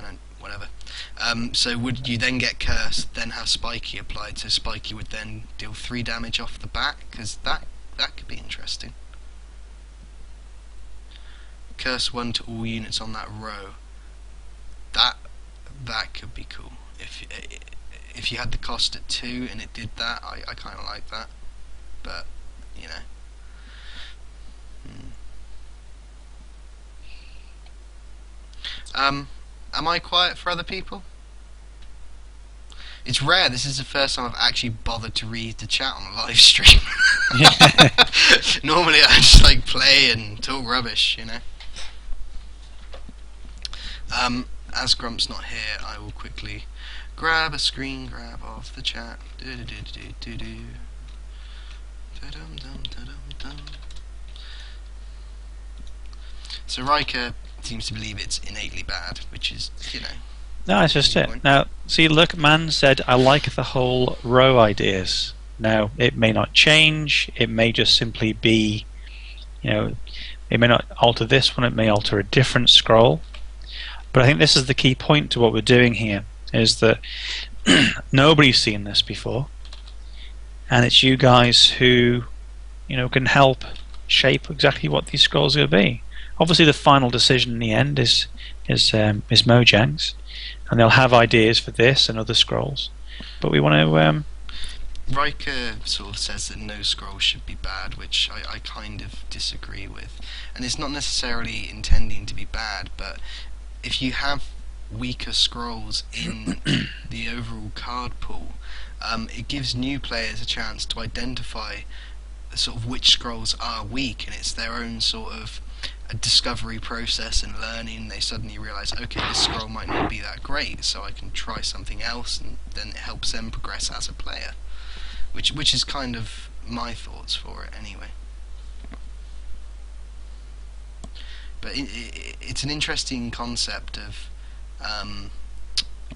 mana, whatever. So would you then get Curse, then have Spiky applied, so Spiky would then deal 3 damage off the bat? Because that could be interesting. Curse 1 to all units on that row. That could be cool. If you had the cost at 2 and it did that, I kind of like that. But, you know. Am I quiet for other people? It's rare. This is the first time I've actually bothered to read the chat on a live stream. Normally I just like play and talk rubbish, you know. As Grump's not here, I will quickly grab a screen grab of the chat. So Riker seems to believe it's innately bad, which is, you know. No, it's just it. Now, see, look, man said, I like the whole row ideas. Now, it may not change. It may just simply be, you know, it may not alter this one. It may alter a different scroll. But I think this is the key point to what we're doing here, is that nobody's seen this before, and it's you guys who, you know, can help shape exactly what these scrolls are going to be. Obviously, the final decision in the end is Mojang's, and they'll have ideas for this and other scrolls. But we want to. Riker sort of says that no scroll should be bad, which I kind of disagree with, and it's not necessarily intending to be bad, but if you have weaker scrolls in the overall card pool, it gives new players a chance to identify sort of which scrolls are weak, and it's their own sort of a discovery process and learning. They suddenly realise, okay, this scroll might not be that great, so I can try something else, and then it helps them progress as a player, which is kind of my thoughts for it anyway. But it's an interesting concept of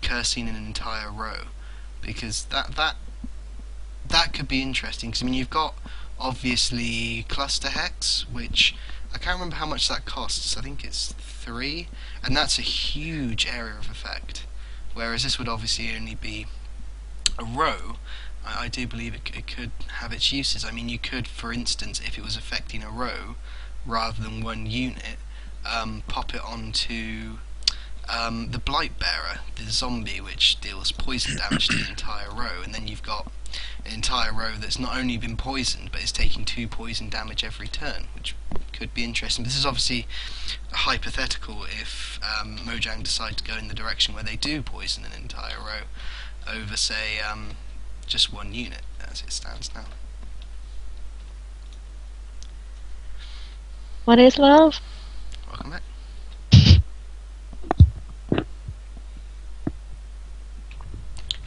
cursing an entire row, because that could be interesting. Because I mean, you've got obviously cluster hex, which I can't remember how much that costs. I think it's 3, and that's a huge area of effect. Whereas this would obviously only be a row. I do believe it could have its uses. I mean, you could, for instance, if it was affecting a row rather than one unit, pop it onto the Blight Bearer, the zombie, which deals poison damage to the entire row, and then you've got an entire row that's not only been poisoned, but is taking 2 poison damage every turn, which could be interesting. This is obviously hypothetical if Mojang decide to go in the direction where they do poison an entire row over, say, just one unit, as it stands now. What is love? Welcome back.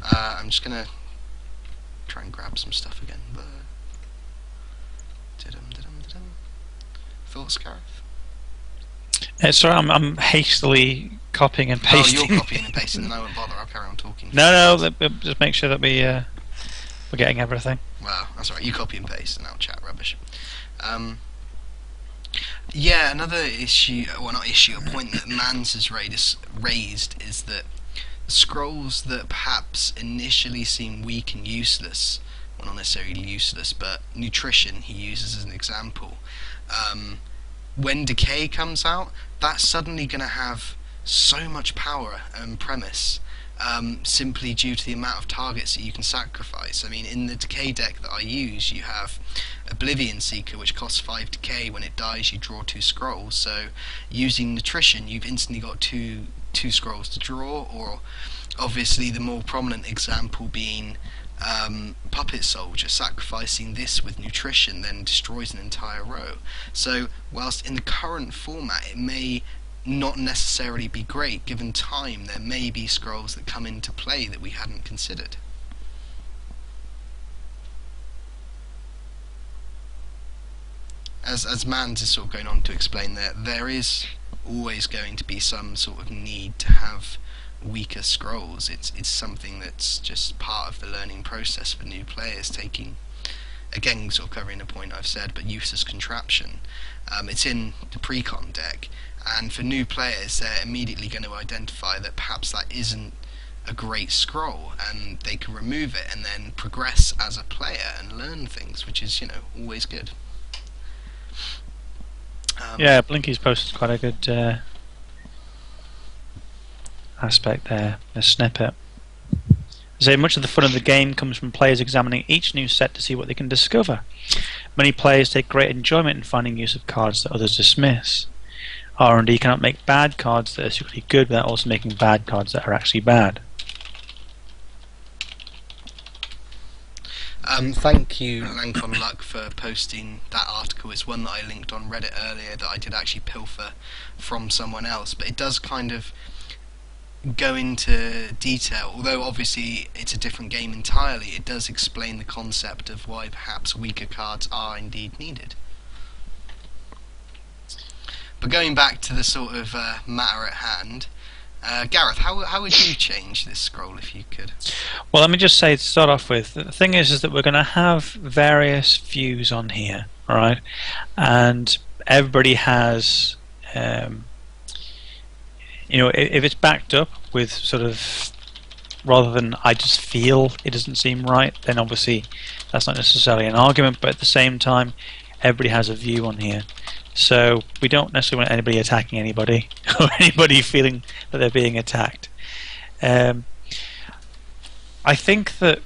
I'm just gonna try and grab some stuff again. Thoughts, Gareth? Sorry, I'm hastily copying and pasting. Oh, you're copying and pasting, and I won't bother. I'll carry on talking. No, just make sure that we're getting everything. Well, that's alright. You copy and paste, and I'll chat rubbish. Yeah, another issue, well, not issue, a point that Mans has raised is that scrolls that perhaps initially seem weak and useless, well, not necessarily useless, but nutrition he uses as an example, when Decay comes out, that's suddenly going to have so much power and premise, simply due to the amount of targets that you can sacrifice. I mean, in the Decay deck that I use, you have Oblivion Seeker, which costs 5 Decay. When it dies, you draw 2 scrolls. So, using Nutrition, you've instantly got two scrolls to draw. Or, obviously, the more prominent example being Puppet Soldier. Sacrificing this with Nutrition then destroys an entire row. So, whilst in the current format, it may not necessarily be great, given time there may be scrolls that come into play that we hadn't considered. As Mans is sort of going on to explain there is always going to be some sort of need to have weaker scrolls. It's something that's just part of the learning process for new players, taking again, sort of covering a point I've said, but useless contraption. It's in the Precon deck, and for new players, they're immediately going to identify that perhaps that isn't a great scroll, and they can remove it and then progress as a player and learn things, which is, always good. Yeah, Blinky's posted quite a good aspect there, a snippet. So much of the fun of the game comes from players examining each new set to see what they can discover. Many players take great enjoyment in finding use of cards that others dismiss. R&D cannot make bad cards that are secretly good without also making bad cards that are actually bad. Thank you, Lancon Luck, for posting that article. It's one that I linked on Reddit earlier that I did actually pilfer from someone else, but it does kind of go into detail. Although obviously it's a different game entirely, it does explain the concept of why perhaps weaker cards are indeed needed. But going back to the sort of matter at hand, Gareth, how would you change this scroll if you could? Well, let me just say to start off with, the thing is that we're going to have various views on here, alright? And everybody has, if it's backed up with sort of, rather than I just feel it doesn't seem right, then obviously that's not necessarily an argument, but at the same time, everybody has a view on here. So we don't necessarily want anybody attacking anybody or anybody feeling that they're being attacked. I think that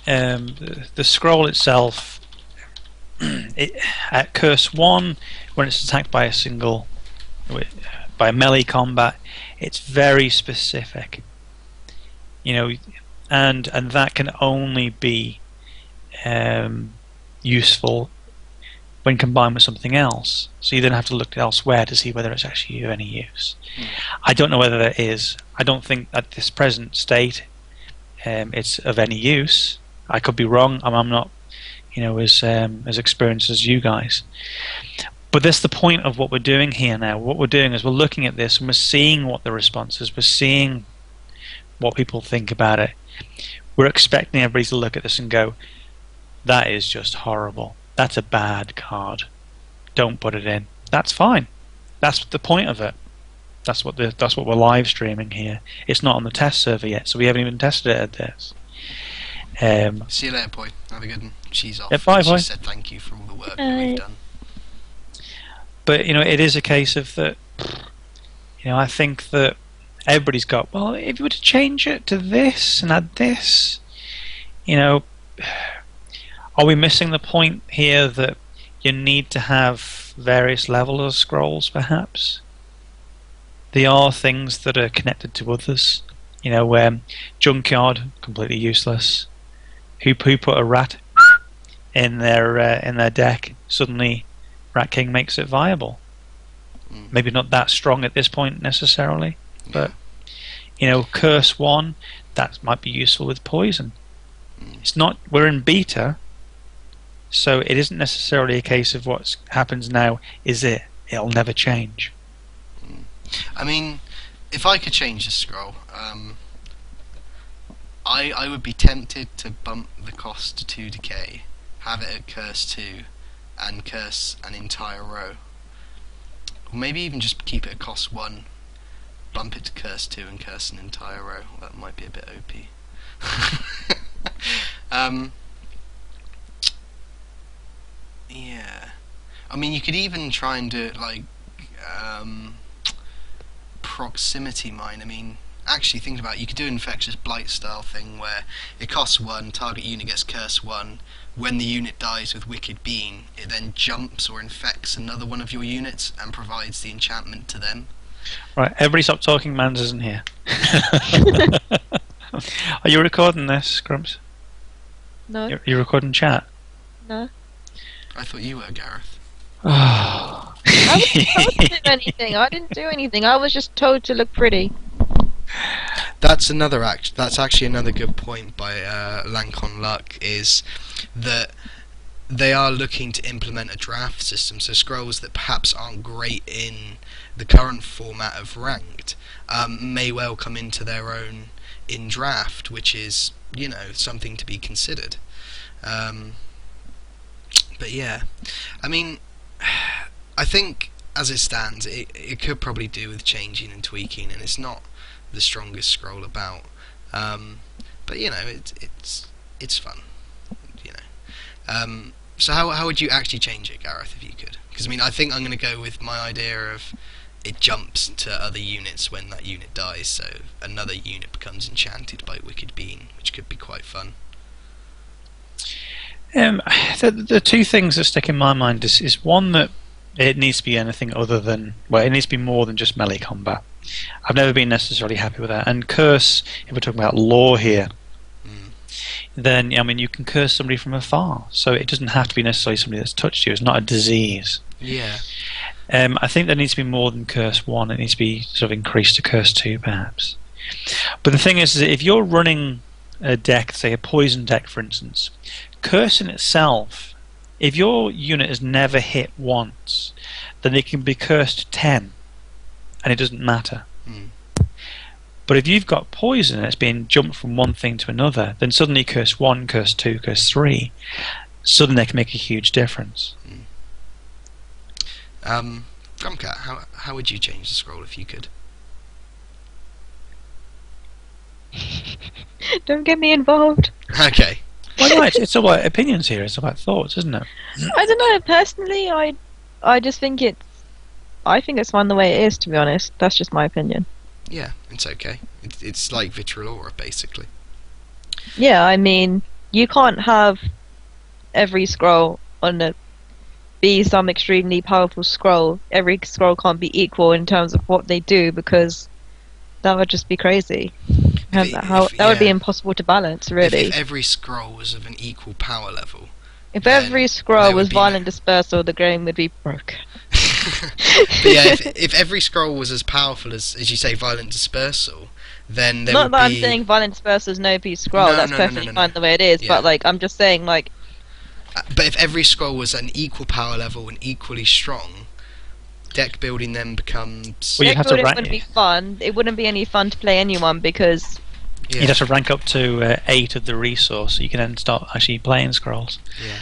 the scroll itself, at Curse 1, when it's attacked by a melee combat, it's very specific. And that can only be useful when combined with something else. So you then have to look elsewhere to see whether it's actually of any use. I don't know whether there is. I don't think at this present state it's of any use. I could be wrong. I'm not as experienced as you guys. But that's the point of what we're doing here now. What we're doing is we're looking at this and we're seeing what the response is. We're seeing what people think about it. We're expecting everybody to look at this and go, that is just horrible. That's a bad card. Don't put it in. That's fine. That's the point of it. That's what we're live streaming here. It's not on the test server yet, so we haven't even tested it at this. See you later, boy. Have a good one. She's off. Yeah, bye, she boy. said thank you for all the work that we've done. But it is a case of that. I think that everybody's got. Well, if you were to change it to this and add this, are we missing the point here that you need to have various levels of scrolls, perhaps? They are things that are connected to others. Junkyard, completely useless. Who put a rat in their deck? Suddenly, Rat King makes it viable. Maybe not that strong at this point necessarily, but Curse 1, that might be useful with poison. It's not. We're in beta. So it isn't necessarily a case of what happens now, is it? It'll never change. I mean, if I could change the scroll, I would be tempted to bump the cost to 2 decay, have it at Curse 2, and curse an entire row. Or maybe even just keep it at cost 1, bump it to Curse 2 and curse an entire row. That might be a bit OP. Yeah, I mean, you could even try and do it like proximity mine. I mean, actually, thinking about it, you could do an infectious blight style thing where it costs 1, target unit gets curse 1. When the unit dies with Wicked Bean, it then jumps or infects another one of your units and provides the enchantment to them. Right, everybody stop talking. Mans isn't here. Are you recording this, Grumps? No. You're recording chat? No. I thought you were, Gareth. I wasn't told to do anything. I didn't do anything. I was just told to look pretty. That's actually another good point by Lancon Luck, is that they are looking to implement a draft system, so scrolls that perhaps aren't great in the current format of ranked may well come into their own in draft, which is something to be considered. But yeah, I mean, I think as it stands, it could probably do with changing and tweaking, and it's not the strongest scroll about. But you know, it's fun. You know. So how would you actually change it, Gareth, if you could? Because I mean, I think I'm going to go with my idea of it jumps to other units when that unit dies, so another unit becomes enchanted by Wicked Being, which could be quite fun. The two things that stick in my mind is one, that it needs to be anything other than, well, it needs to be more than just melee combat. I've never been necessarily happy with that. And curse, if we're talking about lore here, then I mean you can curse somebody from afar, so it doesn't have to be necessarily somebody that's touched you. It's not a disease. Yeah. I think there needs to be more than curse 1. It needs to be sort of increased to curse 2, perhaps. But the thing is that if you're running a deck, say a poison deck, for instance, curse in itself, if your unit has never hit once, then it can be cursed 10, and it doesn't matter. But if you've got poison and it's being jumped from one thing to another, then suddenly curse 1, curse 2, curse 3, suddenly they can make a huge difference. Grumpcat, how would you change the scroll if you could? Don't get me involved. Okay. Well, no, it's about opinions here. It's about thoughts, isn't it? I don't know. Personally, I just think it's fine the way it is. To be honest, that's just my opinion. Yeah, it's okay. It's like Vitriol Aura, basically. Yeah, I mean, you can't have every scroll be some extremely powerful scroll. Every scroll can't be equal in terms of what they do, because that would just be crazy. That would be impossible to balance, really. If every scroll was of an equal power level. If every scroll was Violent Dispersal, the game would be broken. But yeah, if every scroll was as powerful as you say, Violent Dispersal, then there would be... Not that I'm saying Violent Dispersal is no OP scroll, that's perfectly fine the way it is, but like, I'm just saying, like... But if every scroll was an equal power level and equally strong, deck building then becomes... Well, deck building wouldn't be fun. It wouldn't be any fun to play anyone, because... You'd have to rank up to 8 of the resource so you can then start actually playing scrolls. Yeah.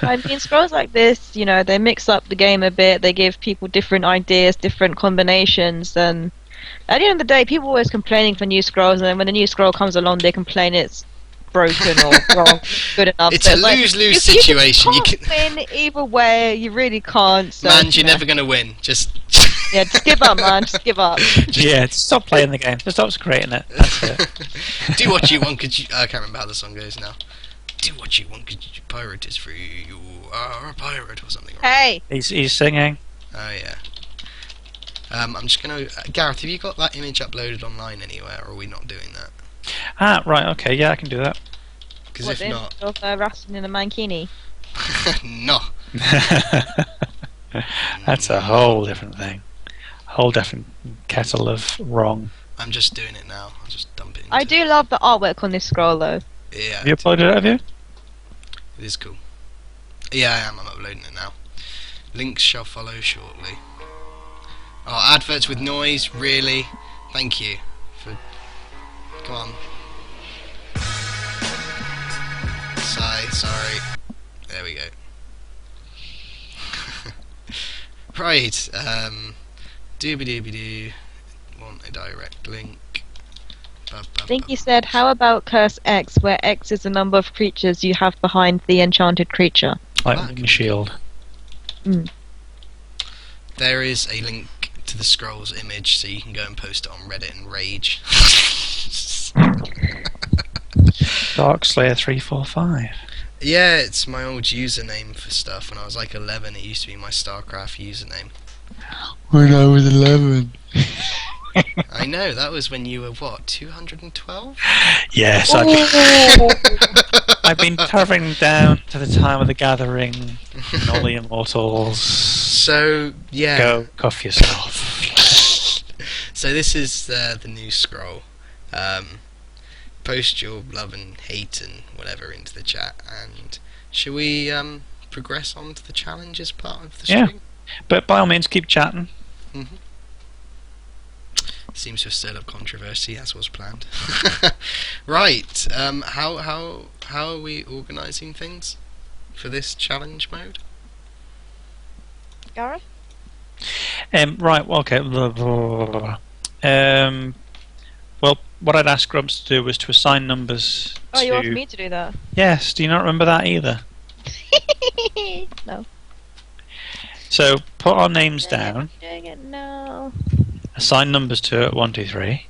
I mean, scrolls like this, you know, they mix up the game a bit, they give people different ideas, different combinations, and at the end of the day, people are always complaining for new scrolls, and then when a new scroll comes along, they complain it's broken or wrong, good enough. It's a lose-lose situation. You can't win either way, you really can't. So, man, you're never going to win. Just give up, man, just give up. Just stop playing the game, just stop creating it. That's it. Do what you want, because I can't remember how the song goes now. Do what you want, because pirate is free. You are a pirate, or something. Hey! He's singing. Oh, yeah. I'm just going to... Gareth, have you got that image uploaded online anywhere, or are we not doing that? Ah, right, okay, yeah, I can do that. Because if not... Of Rastien in a mankini? No. That's a whole different thing. A whole different kettle of wrong. I'm just doing it now. I'll just dump it into... I do love the artwork on this scroll, though. Yeah. Have you uploaded it, have you? It is cool. Yeah, I am. I'm uploading it now. Links shall follow shortly. Oh, adverts with noise? Really? Thank you. Come on. Sorry. There we go. Right. Doobie-doobie-doo. Want a direct link. I think he said, how about Curse X, where X is the number of creatures you have behind the enchanted creature? Like shield. There is a link to the Scrolls image, so you can go and post it on Reddit and rage. Darkslayer345. Yeah, it's my old username for stuff. When I was like 11, it used to be my StarCraft username. When I was 11. I know, that was when you were, what, 212? Yes, I've been travelling down to the time of the gathering, and all the immortals. So, yeah. Go cuff yourself. So this is the new scroll. Post your love and hate and whatever into the chat, and shall we progress on to the challenges part of the stream? Yeah, but by all means keep chatting. Seems to have stirred up controversy, as was planned. Right, how how are we organising things for this challenge mode? Gareth? Right, well, okay. Well, what I'd asked Grumps to do was to assign numbers Oh, to... you asked me to do that? Yes, do you not remember that either? No. So, put our names down, Doing it now. assign numbers to it, 1, 2, 3,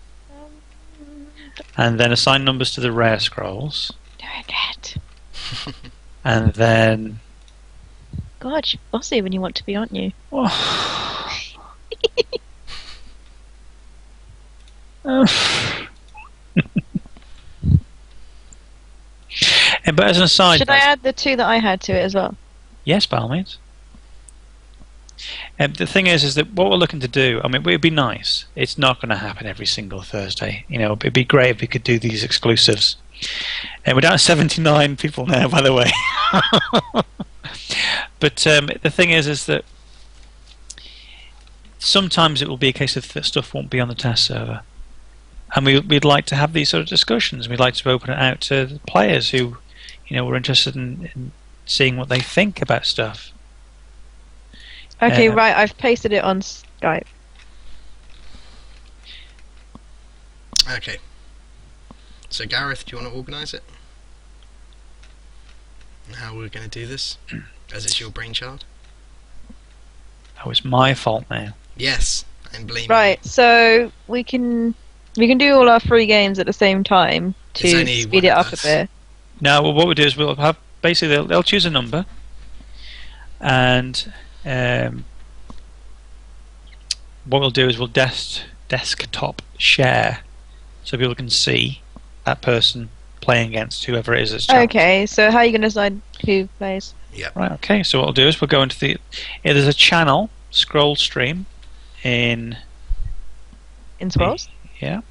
and then assign numbers to the rare scrolls, Doing it. and then... God, you're bossy when you want to be, aren't you? But as an aside... Should I add the 2 that I had to it as well? Yes, by all means. The thing is that what we're looking to do, I mean, it would be nice. It's not going to happen every single Thursday. You know, it'd be great if we could do these exclusives. And we're down to 79 people now, by the way. But the thing is that sometimes it will be a case of that stuff won't be on the test server. And we'd like to have these sort of discussions. We'd like to open it out to the players who, you know, were interested in seeing what they think about stuff. Okay, right, I've pasted it on Skype. Okay. So Gareth, do you want to organise it? And how we're going to do this? As it's your brainchild? Oh, it's my fault now. Yes, I'm blaming Right, so we can do all our 3 games at the same time There's to only speed one it of up a us. bit. Now, well, what we'll do is we'll have basically they'll choose a number, and what we'll do is we'll desktop share, so people can see that person playing against whoever it is that's challenged. Okay, so how are you going to decide who plays? Yep. Right. Okay. So what we'll do is we'll go into the. There's a channel, Scrollstream, in Scrolls? Yeah.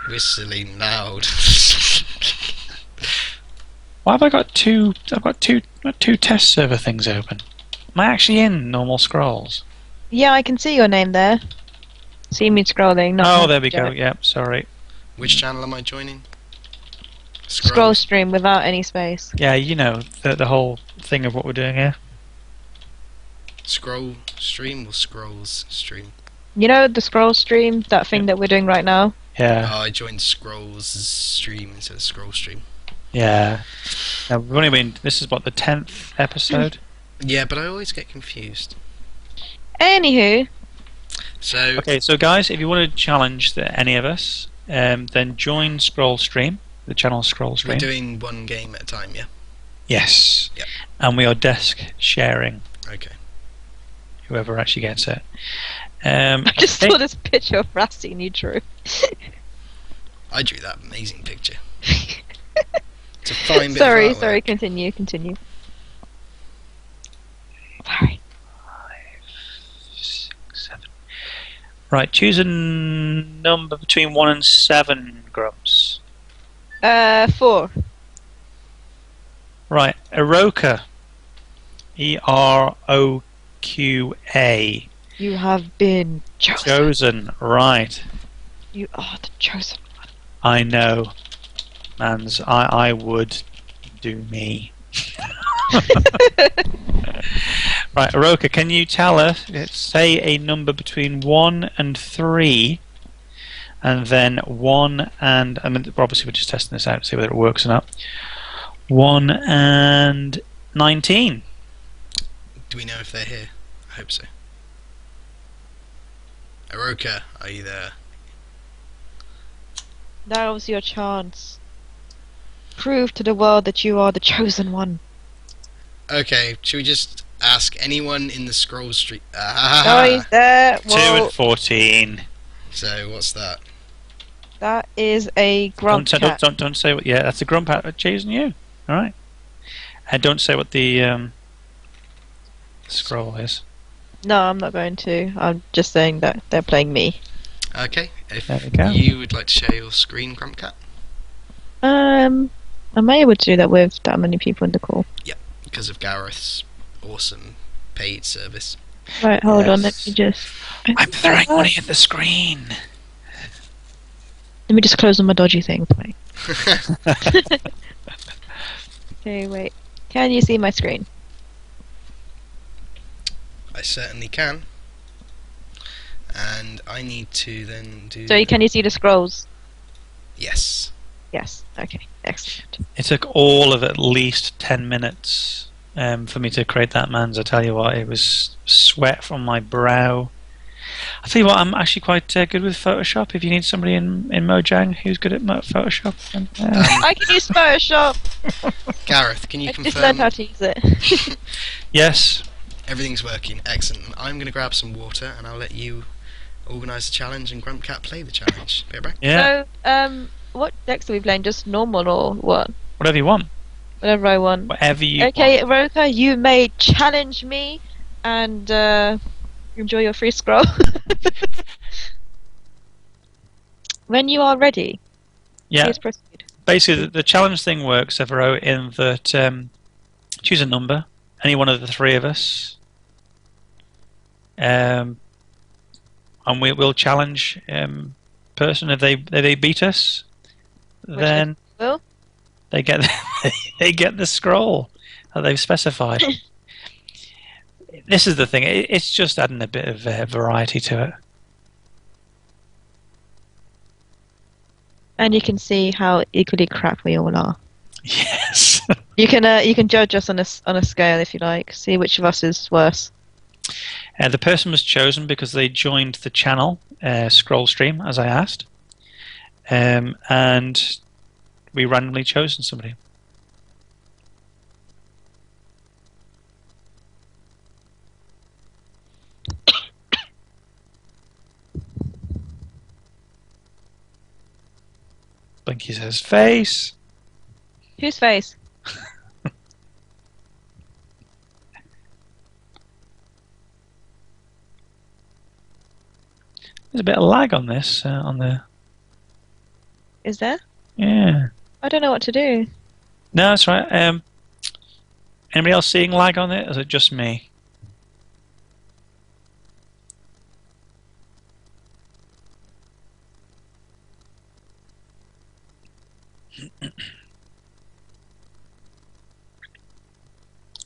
Whistling loud. Why have I got two? I've got two test server things open. Am I actually in normal scrolls? Yeah, I can see your name there. SeeMeScrollin. Oh, there we go. Yep. Sorry. Which channel am I joining? Scrollstream without any space. Yeah, you know the whole thing of what we're doing here. Scrollstream or Scrolls stream? You know the Scrollstream, that thing that we're doing right now? Yeah. Oh, I joined Scrolls stream instead of Scrollstream. Yeah. Now, we've only been. This is what, the 10th episode. Yeah, but I always get confused. Anywho. So. Okay, so guys, if you want to challenge any of us, then join Scrollstream, the channel Scrollstream. We're doing one game at a time, yeah? Yes. Yep. And we are desk sharing. Okay. Whoever actually gets it. I just saw this picture of Rastien you drew. I drew that amazing picture. It's a fine bit of artwork. Sorry, continue. Sorry. 5, 6, 7. Right, choose a number between 1 and 7, Grumps. 4. Right, Eroka. EROQA. You have been chosen. Chosen, right. You are the chosen one. I know. Mans, I would do me. Right, Eroka, can you tell us, say a number between 1 and 3, and then 1 and, I mean, obviously we're just testing this out to see whether it works or not. 1 and 19. Do we know if they're here? I hope so. Eroka, are you there? Now was your chance. Prove to the world that you are the chosen one. Okay, should we just ask anyone in the Scroll Street? Oh, he's there. 2 and 14. So, what's that? That is a Grumpcat. Don't say what. Yeah, that's a Grumpcat chasing you. All right. And don't say what the scroll is. No, I'm not going to. I'm just saying that they're playing me. Okay, if There we go. you would like to share your screen, Grumpcat. Am I able to do that with that many people in the call? Yep, because of Gareth's awesome paid service. Right, hold on, let Yes. me just... I'm throwing money at the screen. Let me just close on my dodgy thing. Wait. Okay, wait. Can you see my screen? I certainly can. And I need to then do... So can you see the scrolls? Yes. Yes. Okay. Excellent. It took all of at least 10 minutes for me to create that man's. I tell you what, it was sweat from my brow. I tell you what, I'm actually quite good with Photoshop. If you need somebody in Mojang who's good at Photoshop, then, I can use Photoshop. Gareth, can you I confirm? just learned how to use it. yes. Everything's working. Excellent. I'm going to grab some water and I'll let you organise the challenge and Grumpcat play the challenge. Be right back. Yeah. So, what decks are we playing? Just normal or what? Whatever you want. Whatever I want. Whatever you Okay, want. Roka, you may challenge me and enjoy your free scroll. When you are ready, Yeah. please proceed. Basically, the challenge thing works, Severo, in that choose a number, any one of the three of us, and we'll challenge person. If they beat us, then will? they get they get the scroll that they've specified. This is the thing; it's just adding a bit of variety to it. And you can see how equally crap we all are. Yes. You can judge us on a scale if you like. See which of us is worse. The person was chosen because they joined the channel Scrollstream, as I asked, and we randomly chosen somebody. Blinky says face. Whose face? There's a bit of lag on this on the. Is there? Yeah. I don't know what to do. No, that's right. Anybody else seeing lag on it? Or is it just me?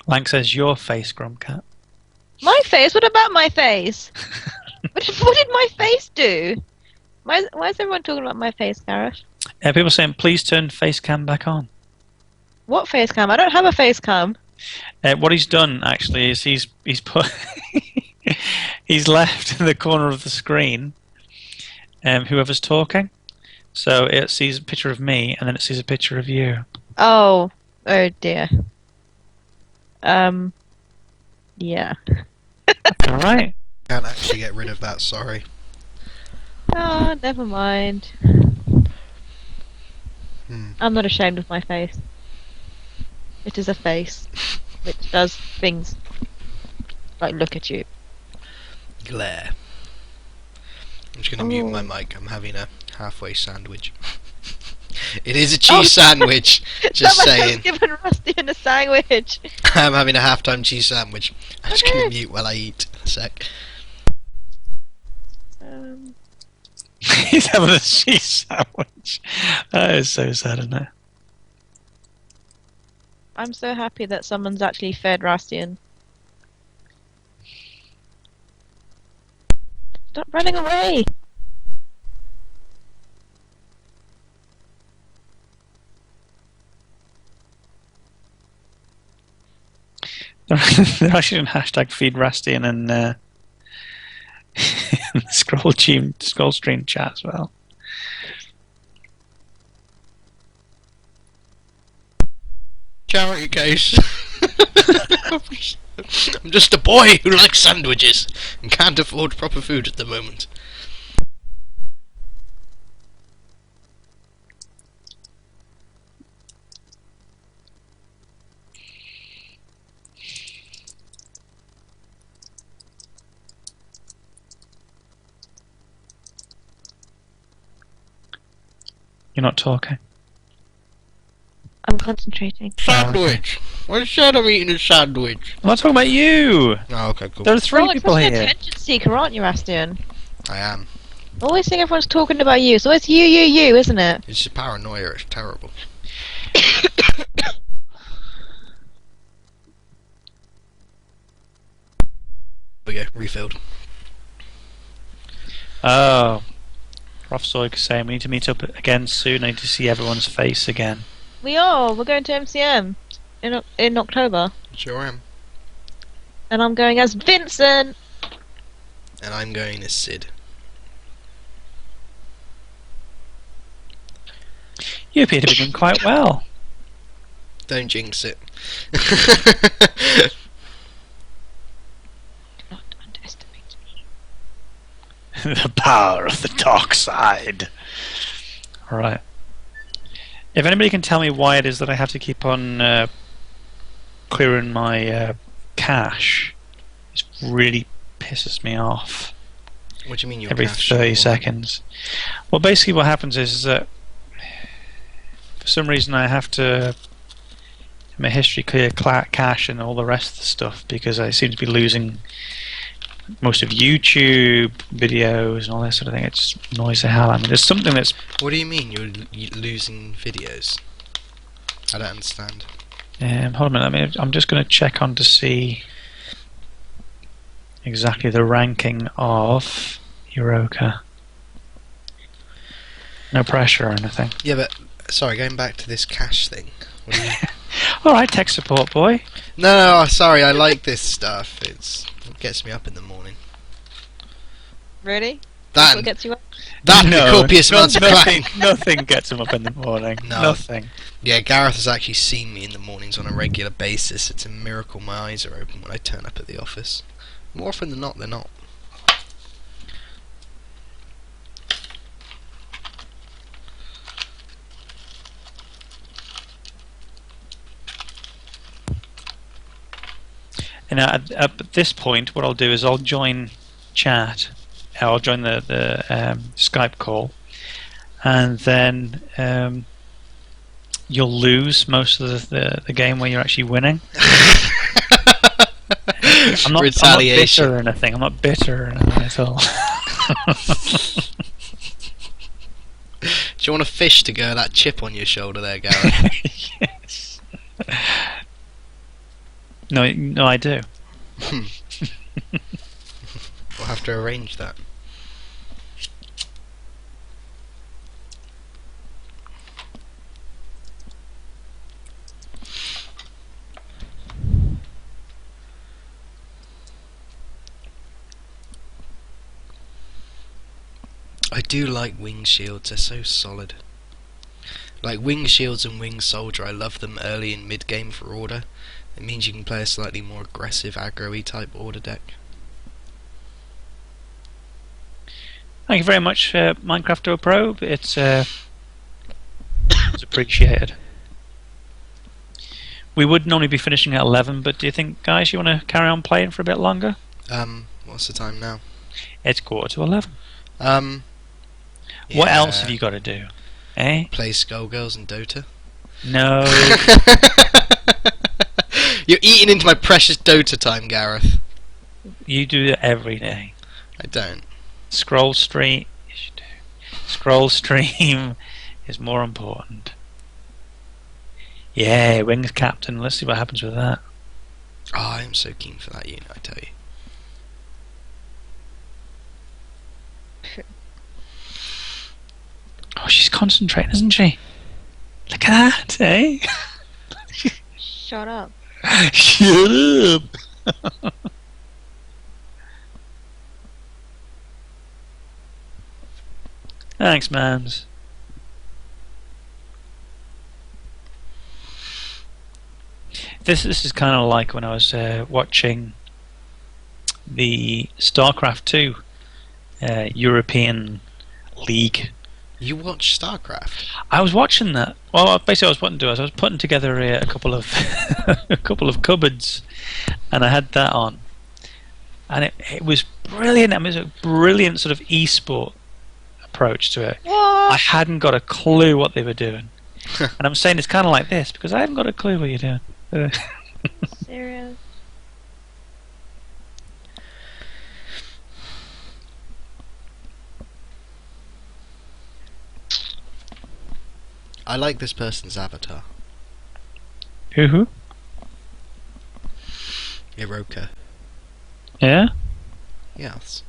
Lank says your face, Grumpcat. My face? What about my face? What did my face do? Why is everyone talking about my face, Gareth? People saying please turn face cam back on. What face cam? I don't have a face cam. What he's done actually is he's put he's left in the corner of the screen whoever's talking, so it sees a picture of me and then it sees a picture of you. Oh dear. Yeah. All right. Can't actually get rid of that. Sorry. Oh, never mind. I'm not ashamed of my face. It is a face which does things like look at you. Glare. I'm just going to mute my mic. I'm having a halfway sandwich. It is a cheese sandwich. Just saying. Given Rastien a sandwich. I'm having a half-time cheese sandwich. I'm just going to mute while I eat. A sec. He's having a cheese sandwich. That is so sad, isn't it? I'm so happy that someone's actually fed Rastien. Stop running away! They're actually on hashtag feed Rastien and the Scrollstream chat as well. Charity case. I'm just a boy who likes sandwiches and can't afford proper food at the moment. You're not talking. I'm concentrating. Sandwich! I said I'm eating a sandwich. I'm not talking about you! Oh, okay, cool. There are three You're people such an here. attention seeker, aren't you, Rastien? I am. I always think everyone's talking about you. So it's you, isn't it? It's just paranoia. It's terrible. There we go. Refilled. Oh. Prof Soig is saying we need to meet up again soon. I need to see everyone's face again. We are. We're going to MCM in October. Sure am. And I'm going as Vincent. And I'm going as Sid. You appear to be doing quite well. Don't jinx it. Do not underestimate me. The power of the dark side. Alright. If anybody can tell me why it is that I have to keep on clearing my cache, it really pisses me off. What do you mean you're Every 30 seconds. Well, basically what happens is that for some reason I have to my history clear cache and all the rest of the stuff because I seem to be losing most of YouTube videos and all that sort of thing. It just annoys the hell out of me. There's something that's... What do you mean you're losing videos? I don't understand. hold on a minute. I'm just going to check on to see exactly the ranking of Euroka. No pressure or anything. Yeah, but sorry, going back to this cache thing. What do you... Alright, tech support boy. No, sorry, I like this stuff. It gets me up in the morning. Really? That What gets you up? that and the copious amounts of crying. Nothing gets him up in the morning. No. Nothing. Yeah, Gareth has actually seen me in the mornings on a regular basis. It's a miracle my eyes are open when I turn up at the office. More often than not, they're not. And at this point, what I'll do is I'll join chat. I'll join the Skype call, and then you'll lose most of the game where you're actually winning. I'm not Retaliation. bitter or anything. I'm not bitter or anything at all. Do you want a fish to go that chip on your shoulder there, Gareth? Yes. No, I do. We'll have to arrange that. I do like wing shields, they're so solid. Like wing shields and wing soldier, I love them early and mid game for order. It means you can play a slightly more aggressive aggro-y type order deck. Thank you very much, Minecraft Pro. It's appreciated. We would normally be finishing at 11, but do you think, guys, you want to carry on playing for a bit longer? What's the time now? It's 11:15. Yeah. What else have you got to do? Eh? Play Skullgirls and Dota. No. You're eating into my precious Dota time, Gareth. You do it every day. I don't. Scrollstream. Yes, you do. Scrollstream is more important. Yeah, Wings Captain. Let's see what happens with that. Oh, I am so keen for that unit, I tell you. Oh, she's concentrating, isn't she? Look at that, eh? Shut up. Shut up. Thanks, mams. This is kind of like when I was watching the StarCraft 2 European League. You watch StarCraft? I was watching that. Well, basically, what I was putting together a couple of a couple of cupboards, and I had that on, and it was brilliant. I mean, it was a brilliant sort of e-sport approach to it. What? I hadn't got a clue what they were doing, and I'm saying it's kind of like this because I haven't got a clue what you're doing. Serious? I like this person's avatar. Who? Iroka. Yeah? Yes.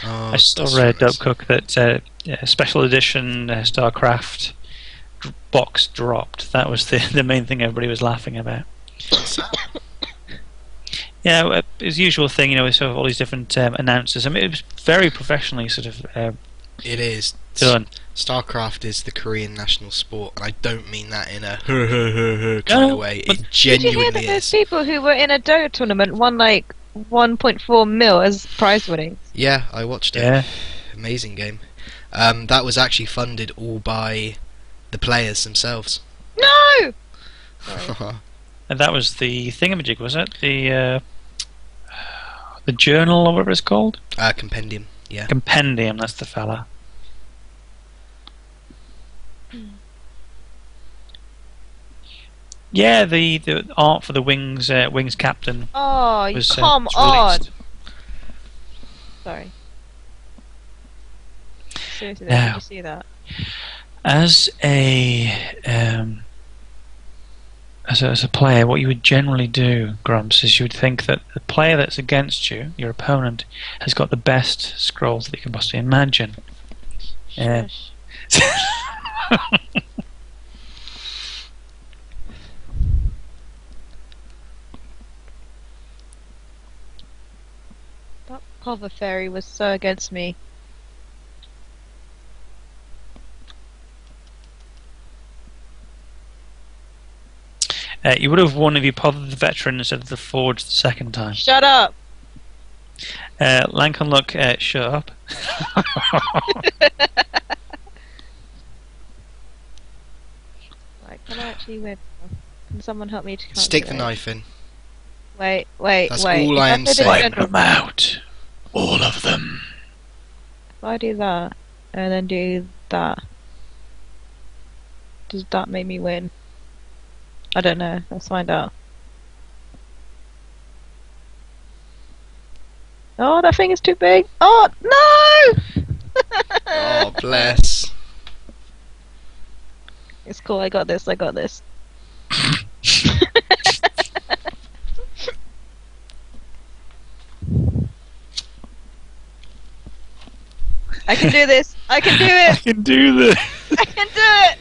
Oh, I saw Dustron Dope is- Cook that special edition StarCraft box dropped. That was the main thing everybody was laughing about. What's that? Yeah, it's the usual thing, with sort of all these different announcers. I mean, it was very professionally sort of It is. done. StarCraft is the Korean national sport, and I don't mean that in a kind No, of way. but It Did you hear genuinely that those is. people who were in a Dota tournament won like 1.4 mil as prize winnings? Yeah, I watched it. Yeah. Amazing game. That was actually funded all by the players themselves. No! Sorry. And that was the thingamajig, was it? The journal or whatever it's called? Compendium, yeah. Compendium, that's the fella. Yeah, the art for the Wings captain Oh, you was come was on! released. Sorry. Seriously, Now. did you see that? As a as a player, what you would generally do, Grumps, is you would think that the player that's against you, your opponent, has got the best scrolls that you can possibly imagine. Shush. That cover fairy was so against me. You would have won if you pothered the veteran instead of the forge the second time. Shut up! Lankan look, shut up. Right, can I actually win? Can someone help me to calculate? Stick the knife in. Wait. That's all If I I am did it saying. Wipe them out. All of them. If I do that, and then do that, does that make me win? I don't know. Let's find out. Oh, that thing is too big. Oh, no! Oh, bless. It's cool. I got this. I can do this. I can do I it. can do this. I can do it.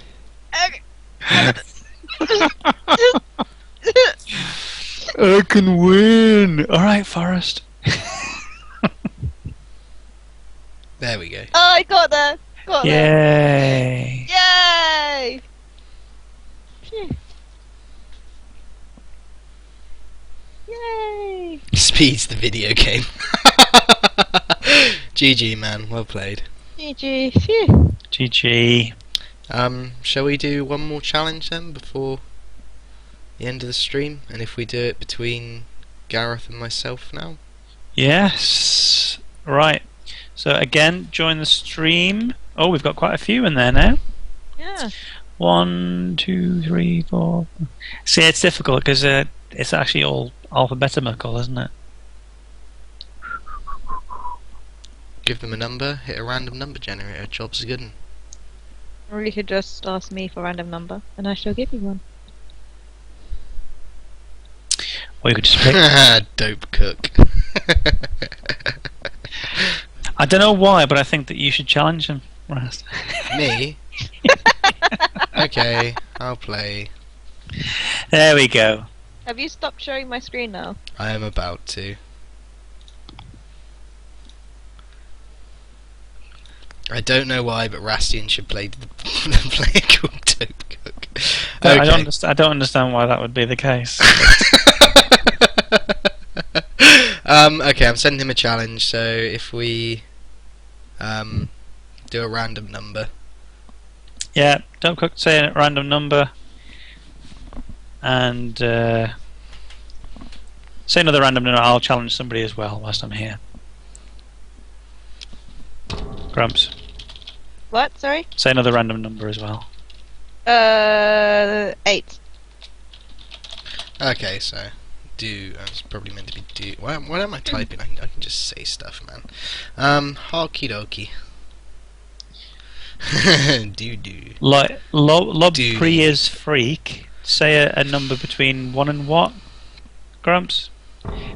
I can win. All right, Forrest. There we go. Oh, I got there. Got there. Yay! Yay! Phew. Yay! Speeds the video game. GG, man. Well played. GG. Phew. GG. Shall we do one more challenge then before the end of the stream? And if we do it between Gareth and myself now? Yes. Right. So again, join the stream. Oh, we've got quite a few in there now. Yeah. 1, 2, 3, 4. See, it's difficult because it's actually all alphabetical, isn't it? Give them a number, hit a random number generator. Job's a good one. Or you could just ask me for a random number, and I shall give you one. Or you could just pick. Dope cook. I don't know why, but I think that you should challenge him, Rast. Me? Okay, I'll play. There we go. Have you stopped sharing my screen now? I am about to. I don't know why, but Rastien should play the player called Dope Cook. I Okay. don't understand why that would be the case. Okay, I'm sending him a challenge, so if we do a random number. Yeah, don't cook, say a random number, and say another random number. I'll challenge somebody as well whilst I'm here. Grumps, What? Sorry? say another random number as well. 8. Okay, so do. I was probably meant to be do. What am I typing? I can just say stuff, man. Hockey dokie. do. Like lob Do. Priya's freak. Say a number between 1 and what? Grumps?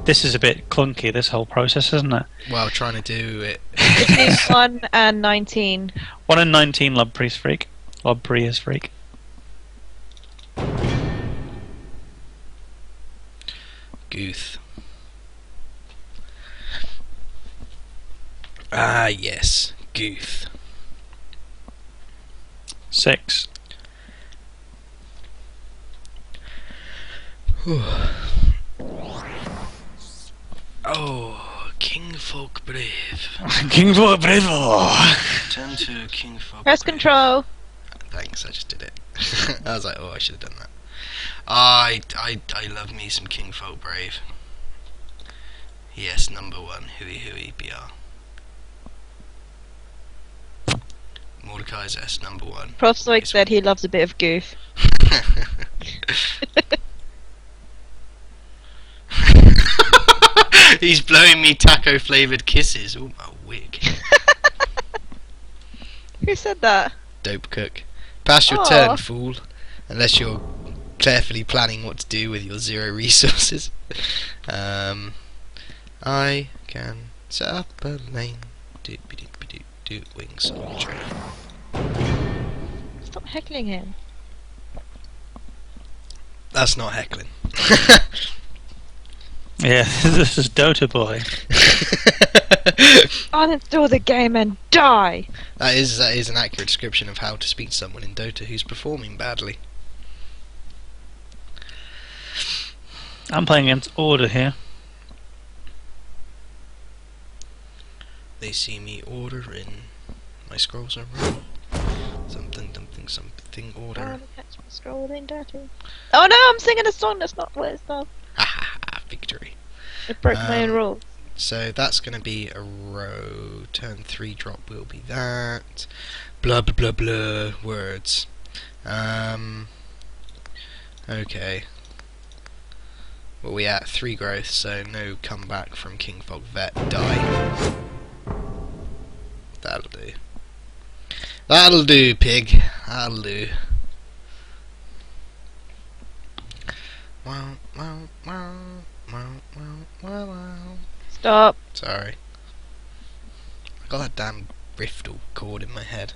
This is a bit clunky, this whole process, isn't it? Well, trying to do it. Between 1 and 19. 1 and 19 Lob Priya's freak. Lob Priya's freak. Gooth. Ah, yes. Gooth. 6. Oh, Kingfolk Brave. Kingfolk Bravo! Turn to Kingfolk Press Brave. control. Thanks, I just did it. I was like, oh, I should have done that. I love me some Kingfolk Brave. Yes, number 1. Hooey BR. Mordecai's S, number 1. Prof Zoid said he loves a bit of goof. He's blowing me taco flavoured kisses. Oh, my wig. Who said that? Dope cook. Pass your Aw. turn, fool. Unless you're carefully planning what to do with your 0 resources. I can set up a lane. Do wing soldier. Stop heckling him. That's not heckling. Yeah, this is Dota Boy. Uninstall the game and die! That is an accurate description of how to speak to someone in Dota who's performing badly. I'm playing against Order here. They see me ordering. My scrolls are wrong. Something order. Catch me scrolling dirty. Oh no, I'm singing a song that's not what it's not. Ha ha ha, victory. I broke my own rule. So that's going to be a row. Turn 3 drop will be that. Blah blah blah blah words. Okay. Well, we at 3 growth, so no comeback from Kingfolk Vet. Die. That'll do. That'll do, pig. That'll do. Wow, wow, wow, wow, wow, wow, wow. Stop. Sorry. I got that damn Riftle chord in my head.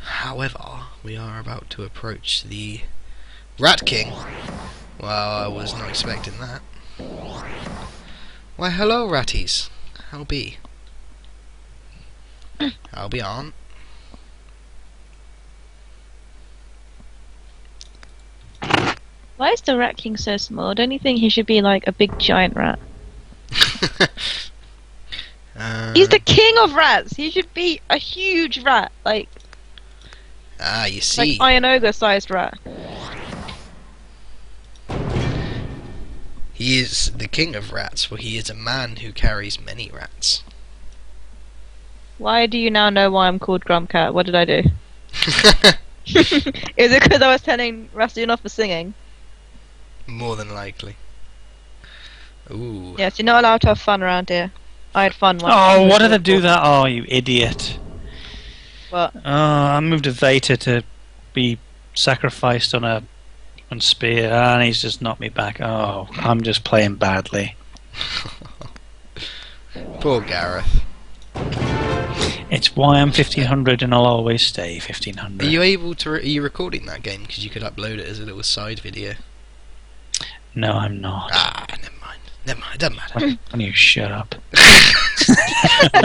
However, we are about to approach the Rat King. Well, I was not expecting that. Why, hello, ratties. How be? How be on? Why is the Rat King so small? Don't you think he should be like a big giant rat? He's the king of rats! He should be a huge rat, like you see. like Iron Ogre sized rat. He is the king of rats, for he is a man who carries many rats. Why do you now know why I'm called Grumpcat? What did I do? Is it because I was telling Rastien off for singing? More than likely. Ooh. Yes, you're not allowed to have fun around here. I had fun once. Oh, what did I do that? Oh, you idiot. What? Oh, I moved a Veta to be sacrificed on spear, and he's just knocked me back. Oh, I'm just playing badly. Poor Gareth. It's why I'm 1500 and I'll always stay 1500. Are you able to? Are you recording that game? Because you could upload it as a little side video. No, I'm not. Ah, never mind. Never mind. Doesn't matter. When you shut up.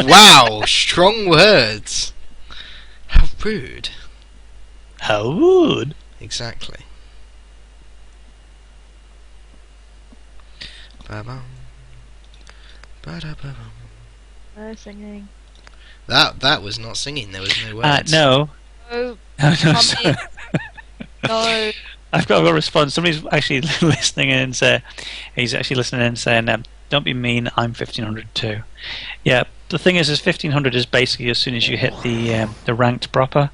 Wow, strong words. How rude. How rude. Exactly. Ba-bum. Ba-da-ba-bum. No singing. That was not singing. There was no words. No. Oh, No, Tommy. I've got a response. Somebody's actually listening in and he's actually listening in and saying, Don't be mean. I'm 1500 too. Yeah. The thing is 1500 is basically as soon as you hit the ranked proper,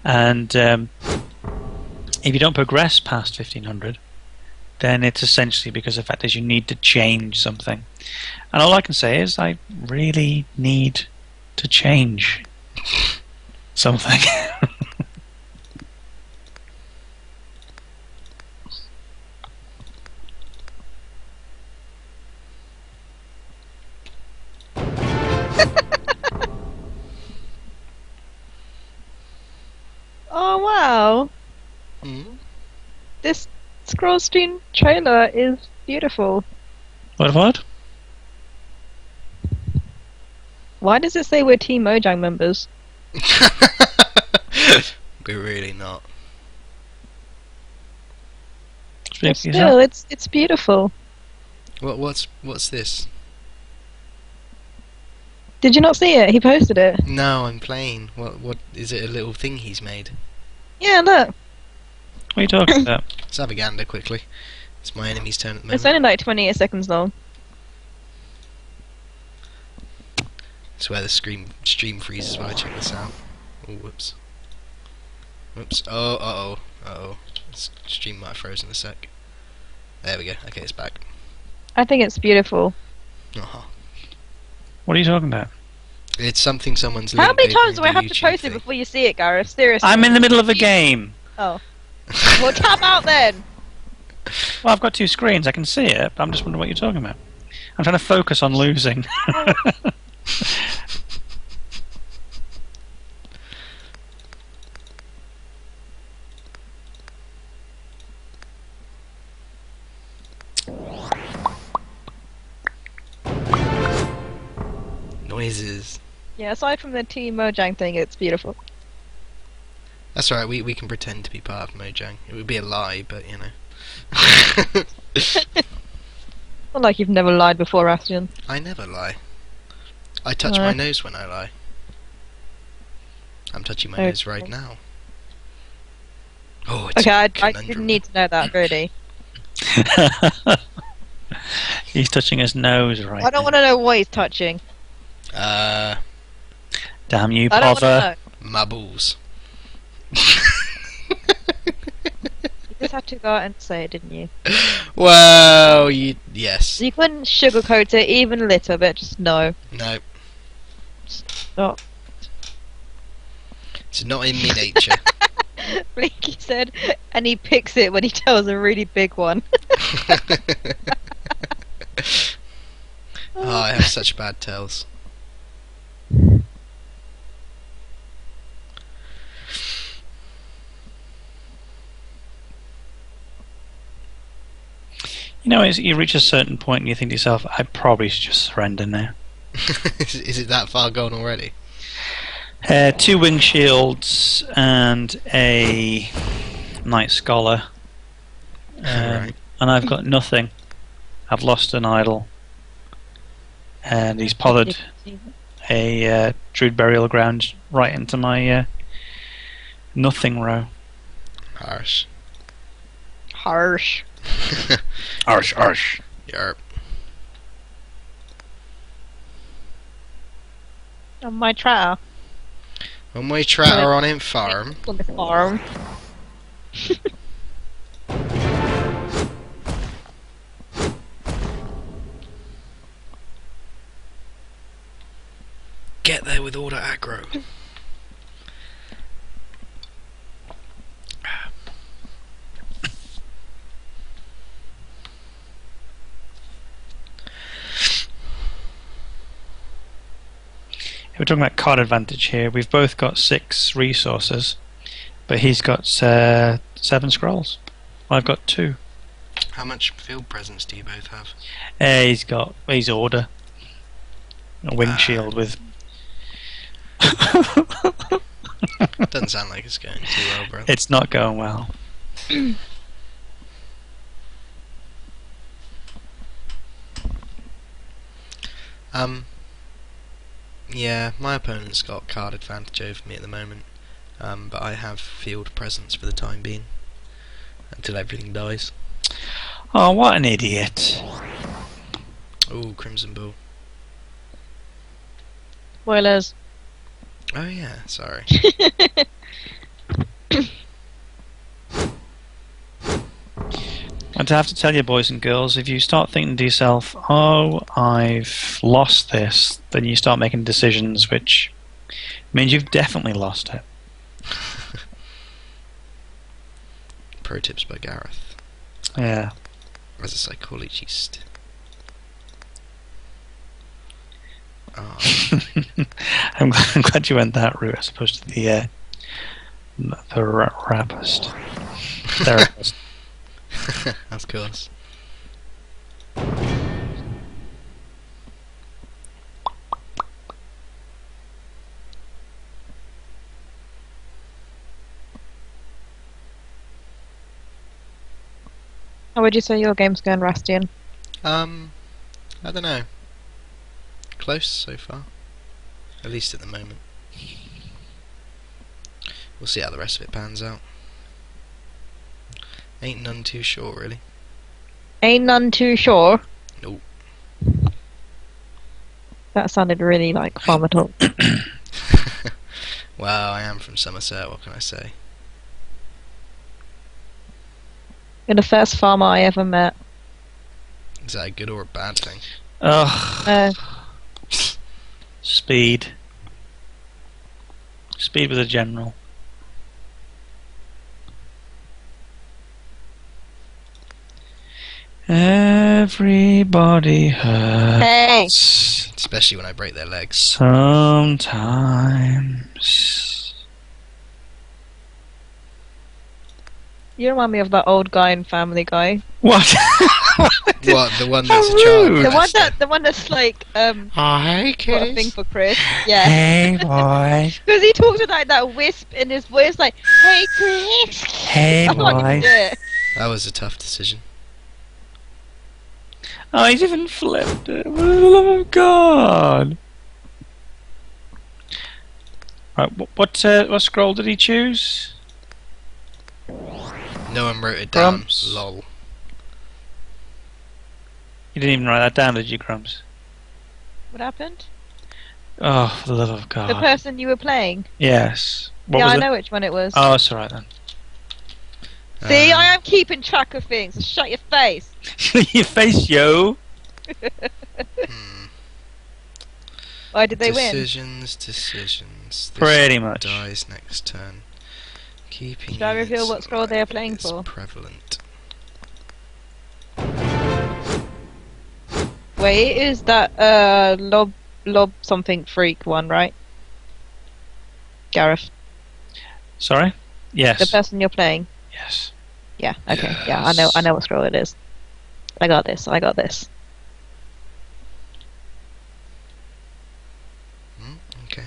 and if you don't progress past 1500, then it's essentially because the fact is you need to change something. And all I can say is I really need to change something. Oh wow! This Scrollstream trailer is beautiful. What? Why does it say we're Team Mojang members? We're really not. But still, it's beautiful. What's this? Did you not see it? He posted it. No, I'm playing. What is it? A little thing he's made? Yeah, look. What are you talking about? Let's have a gander quickly. It's my enemy's turn at the moment. It's only like 28 seconds long. It's where the stream freezes while I check this out. Oh, whoops. Whoops. Oh, uh-oh. The stream might have frozen a sec. There we go. Okay, it's back. I think it's beautiful. What are you talking about? It's something someone's How linked many over times do in I the have to YouTube post thing. it before you see it, Gareth? Seriously. I'm in the middle of a game. Oh. Well, tap out then! Well, I've got two screens. I can see it, but I'm just wondering what you're talking about. I'm trying to focus on losing. Noises. Yeah, aside from the Team Mojang thing, it's beautiful. That's alright, we can pretend to be part of Mojang. It would be a lie, but you know. Not like you've never lied before, Rastien. I never lie. I touch my nose when I lie. I'm touching my nose right now. Oh, it's okay, a I didn't need to know that, really. He's touching his nose right I don't want to know what he's touching. Damn you, I don't want to Pother. know. My balls. You just had to go out and say it, didn't you? Well, yes. You couldn't sugarcoat it even a little bit, just no. No. Oh. It's not in me nature. Blinky said, and he picks it when he tells a really big one. Oh, I have such bad tells. You know, you reach a certain point and you think to yourself, I probably should just surrender now. Is it that far gone already? 2 wing shields and a Knight Scholar. Right. And I've got nothing. I've lost an idol. And he's pothered a Druid Burial Ground right into my nothing row. Harsh. Harsh. Arsh, arsh. Yarp. On my tracker. On my tratter on him farm. On the farm. Get there with all the aggro. We're talking about card advantage here. We've both got 6 resources, but he's got 7 scrolls. I've got 2. How much field presence do you both have? He's order. A wing shield with. Doesn't sound like it's going too well, bro. It's not going well. Yeah, my opponent's got card advantage over me at the moment, but I have field presence for the time being, until everything dies. Oh, what an idiot. Oh, Crimson Bull. Spoilers. Oh yeah, sorry. And I have to tell you, boys and girls, if you start thinking to yourself, oh, I've lost this, then you start making decisions which means you've definitely lost it. Pro tips by Gareth. Yeah. As a psychologist. Oh. I'm glad you went that route as opposed to the rapist. Therapist. Of course. How would you say your game's going, Rastien? I don't know. Close so far. At least at the moment. We'll see how the rest of it pans out. Ain't none too sure, really. Ain't none too sure. Nope. That sounded really like farmer talk. Well, I am from Somerset, what can I say? You're the first farmer I ever met. Is that a good or a bad thing? Ugh. Speed. Speed with a general. Everybody hurts. Hey! Especially when I break their legs. Sometimes. You remind me of that old guy in Family Guy. What? What, the one that's a How child rude. molester? The one that's like Hi, got a thing for Chris. Yeah. Hey, boy. Because he talks with like that wisp in his voice, like, "Hey, Chris." Hey, I can't even boy. do it. That was a tough decision. Oh, he's even flipped it. For the love of God. Right, what scroll did he choose? No one wrote it down. Grumps. Lol. You didn't even write that down, did you, Crumbs? What happened? Oh, for the love of God. The person you were playing. Yes. What Yeah, was I it? know which one it was. Oh, it's alright then. See, I am keeping track of things. So shut your face. Your face, yo. Why did they win? Decisions. This Pretty much. dies next turn. Keeping Should I reveal it what scroll they are playing is for? prevalent. Wait, is that lob something freak one, right? Gareth, Sorry? Yes. the person you're playing. Yes. Yeah. Okay. Yes. Yeah, I know what scroll it is. I got this. Okay.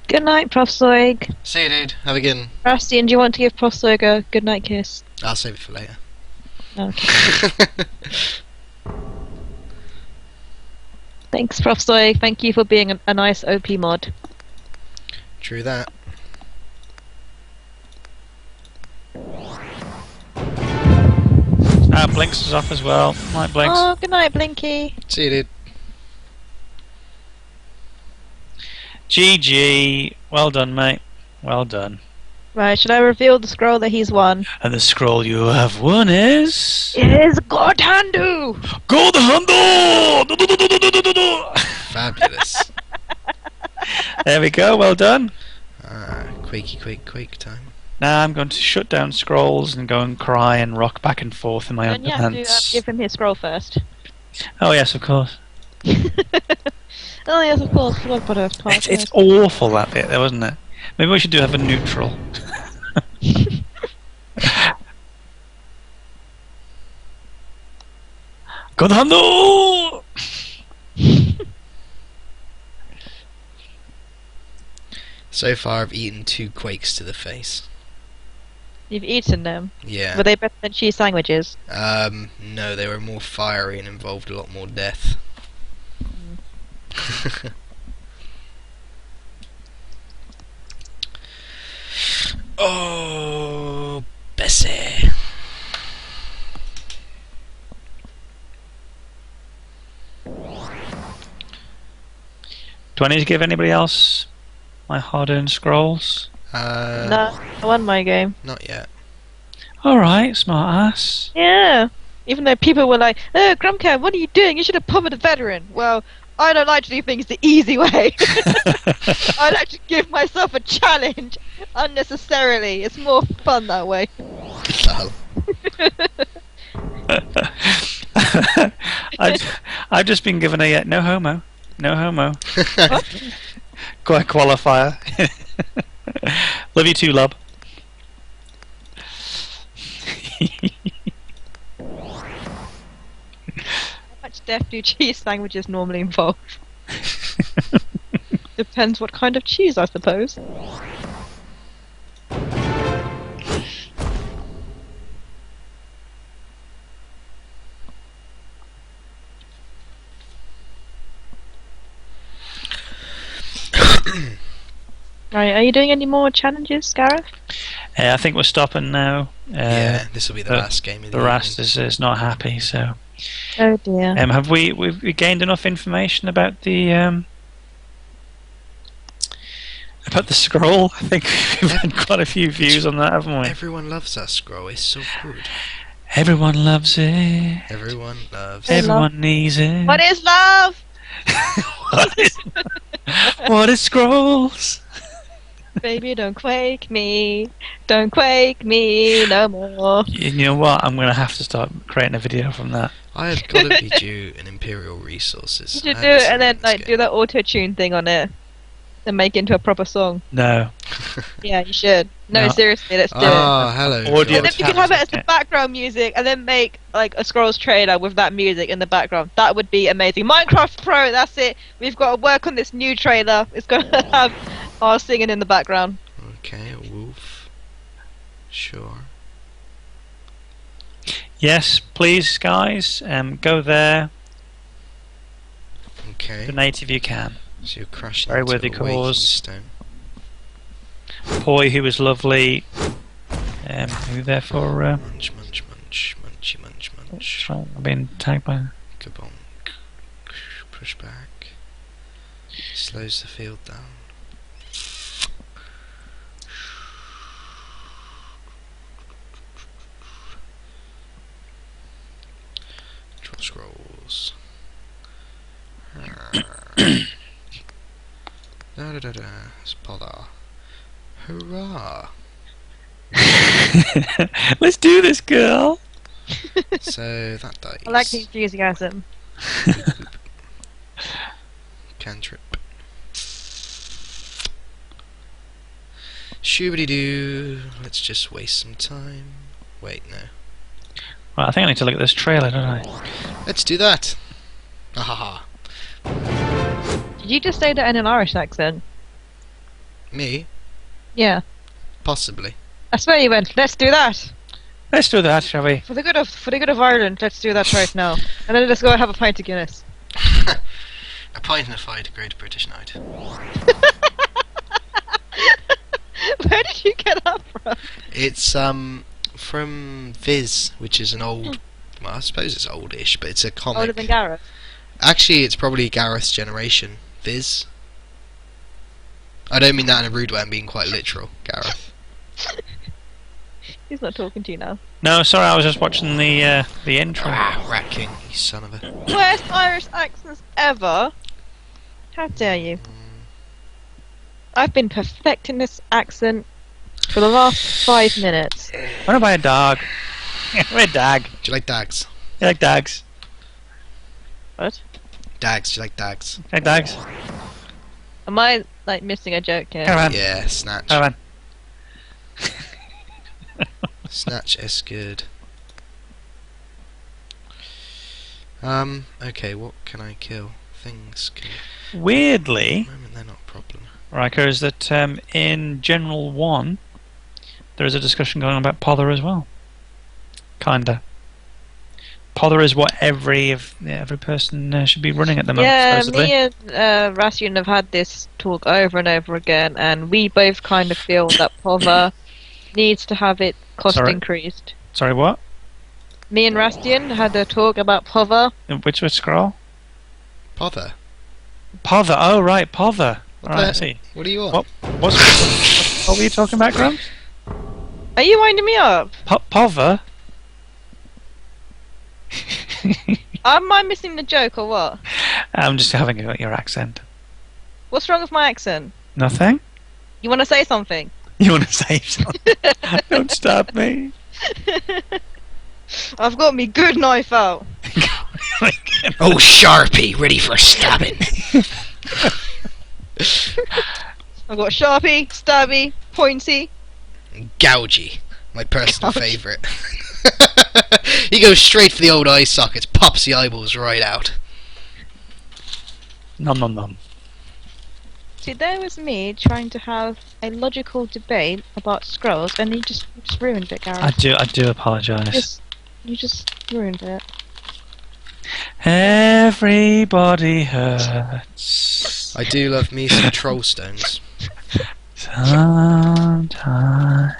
Good night, Prof. Soig. See you, dude. Have a good one. Rastien, do you want to give Prof. Soig a good night kiss? I'll save it for later. Okay. Thanks, Prof. Soig. Thank you for being a nice OP mod. True that. Blinks is off as well. Night, Blinks. Oh, good night, Blinky. See you, dude. GG. Well done, mate. Well done. Right, should I reveal the scroll that he's won? And the scroll you have won is... It is God Handu! Gold Handle! Fabulous. There we go, well done. Quake time. Now I'm going to shut down scrolls and go and cry and rock back and forth in my And you have to underpants. give him his scroll first. Oh yes, of course. Oh yes, of course. Forgot about her part It's first. awful, that bit there, wasn't it? Maybe we should have a neutral. God handle! So far, I've eaten 2 quakes to the face. You've eaten them. Yeah. Were they better than cheese sandwiches? No, they were more fiery and involved a lot more death. Oh, Bessie. Do I need to give anybody else my hard-earned scrolls? No, I won my game. Not yet. Alright, smart ass. Yeah. Even though people were like, "Oh, Grumpcat, what are you doing? You should have pummeled a veteran." Well, I don't like to do things the easy way. I like to give myself a challenge unnecessarily. It's more fun that way. Lol. I've just been given a no homo. No homo. Qualifier. Love you too, lub. How much death do cheese sandwiches normally involve? Depends what kind of cheese, I suppose. Right, are you doing any more challenges, Gareth? I think we're stopping now. Yeah, this will be the last game of the The Rast is not happy, so. Oh dear. Have we've gained enough information about the scroll? I think we've had quite a few views on that, haven't we? Everyone loves that scroll. It's so good. Everyone loves it. Everyone loves Everyone needs it. What is love? What is scrolls? Baby, don't quake me. Don't quake me no more. You know what? I'm going to have to start creating a video from that. I have got to be due an Imperial Resources. You should I do haven't it seen and then this like game. do that auto-tune thing on it. And make it into a proper song. No. Yeah, you should. No, No. seriously, let's do it. Ah, hello. Audio And then George. we can have it as the background music, and then make like a Scrolls trailer with that music in the background. That would be amazing. Minecraft Pro, that's it. We've got to work on this new trailer. It's gonna have our singing in the background. Okay, a wolf. Sure. Yes, please, guys. Go there. Okay. Donate if you can. So you're crashing Very into worthy a waking cause. stone. Poi, who was lovely. Who there for? Munch, munch, munch, munchy, munch, munch. I've been tagged by. Kabonk. Push back. Slows the field down. Draw scrolls. Da da da da. Spother. Hurrah! Let's do this, girl. So that dies. I like the enthusiasm. Cantrip. Shoobity doo. Let's just waste some time. Wait, no. Right, I think I need to look at this trailer, don't I? Let's do that. Ahaha. Did you just say that in an Irish accent? Me? Yeah. Possibly. I swear you went, let's do that. Let's do that, shall we? For the good of Ireland, let's do that right now. And then let's go have a pint of Guinness. A pint and a fight, a great British night. Where did you get that from? It's from Viz, which is an old. Well, I suppose it's oldish, but it's a comic. Older than Gareth. Actually, it's probably Gareth's generation. Viz. I don't mean that in a rude way. I'm being quite literal, Gareth. He's not talking to you now. No, sorry, I was just watching the intro. Ah, rat king, you son of a. Worst Irish accents ever? How dare you? I've been perfecting this accent for the last 5 minutes. I want to buy a dog. We're a dog. Do you like dags? You like dogs? What? Dags, do you like dags? Like dogs? Am I like missing a joke here? Come on. Yeah, snatch. Come on. Snatch is good. Okay, what can I kill? Things can. Weirdly, At the moment, they're not a problem. Riker, is that in General 1, there is a discussion going on about Pother as well. Kinda. Pother is what every person should be running at the moment. Yeah, supposedly. me and Rastien have had this talk over and over again, and we both kind of feel that Pother needs to have its cost Sorry? increased. Sorry, what? Me and Rastien had a talk about Pother. Which scroll? Pother. Pother. Oh, right, Pother. What Right, I the- see. What are you on? What were you talking about, Grumps? Are you winding me up? Pother? Am I missing the joke or what? I'm just having a go at your accent. What's wrong with my accent? Nothing? You want to say something? You want to say something? Don't stop me. I've got me good knife out. Oh, Sharpie, ready for stabbing. I've got Sharpie, Stabby, Pointy. Gougy, my personal Gougy. favourite. He goes straight for the old eye sockets, pops the eyeballs right out. Nom nom nom. See, there was me trying to have a logical debate about scrolls, and you just ruined it, Gareth. I do apologise. You just ruined it. Everybody hurts. I do love me some troll stones. Sometimes.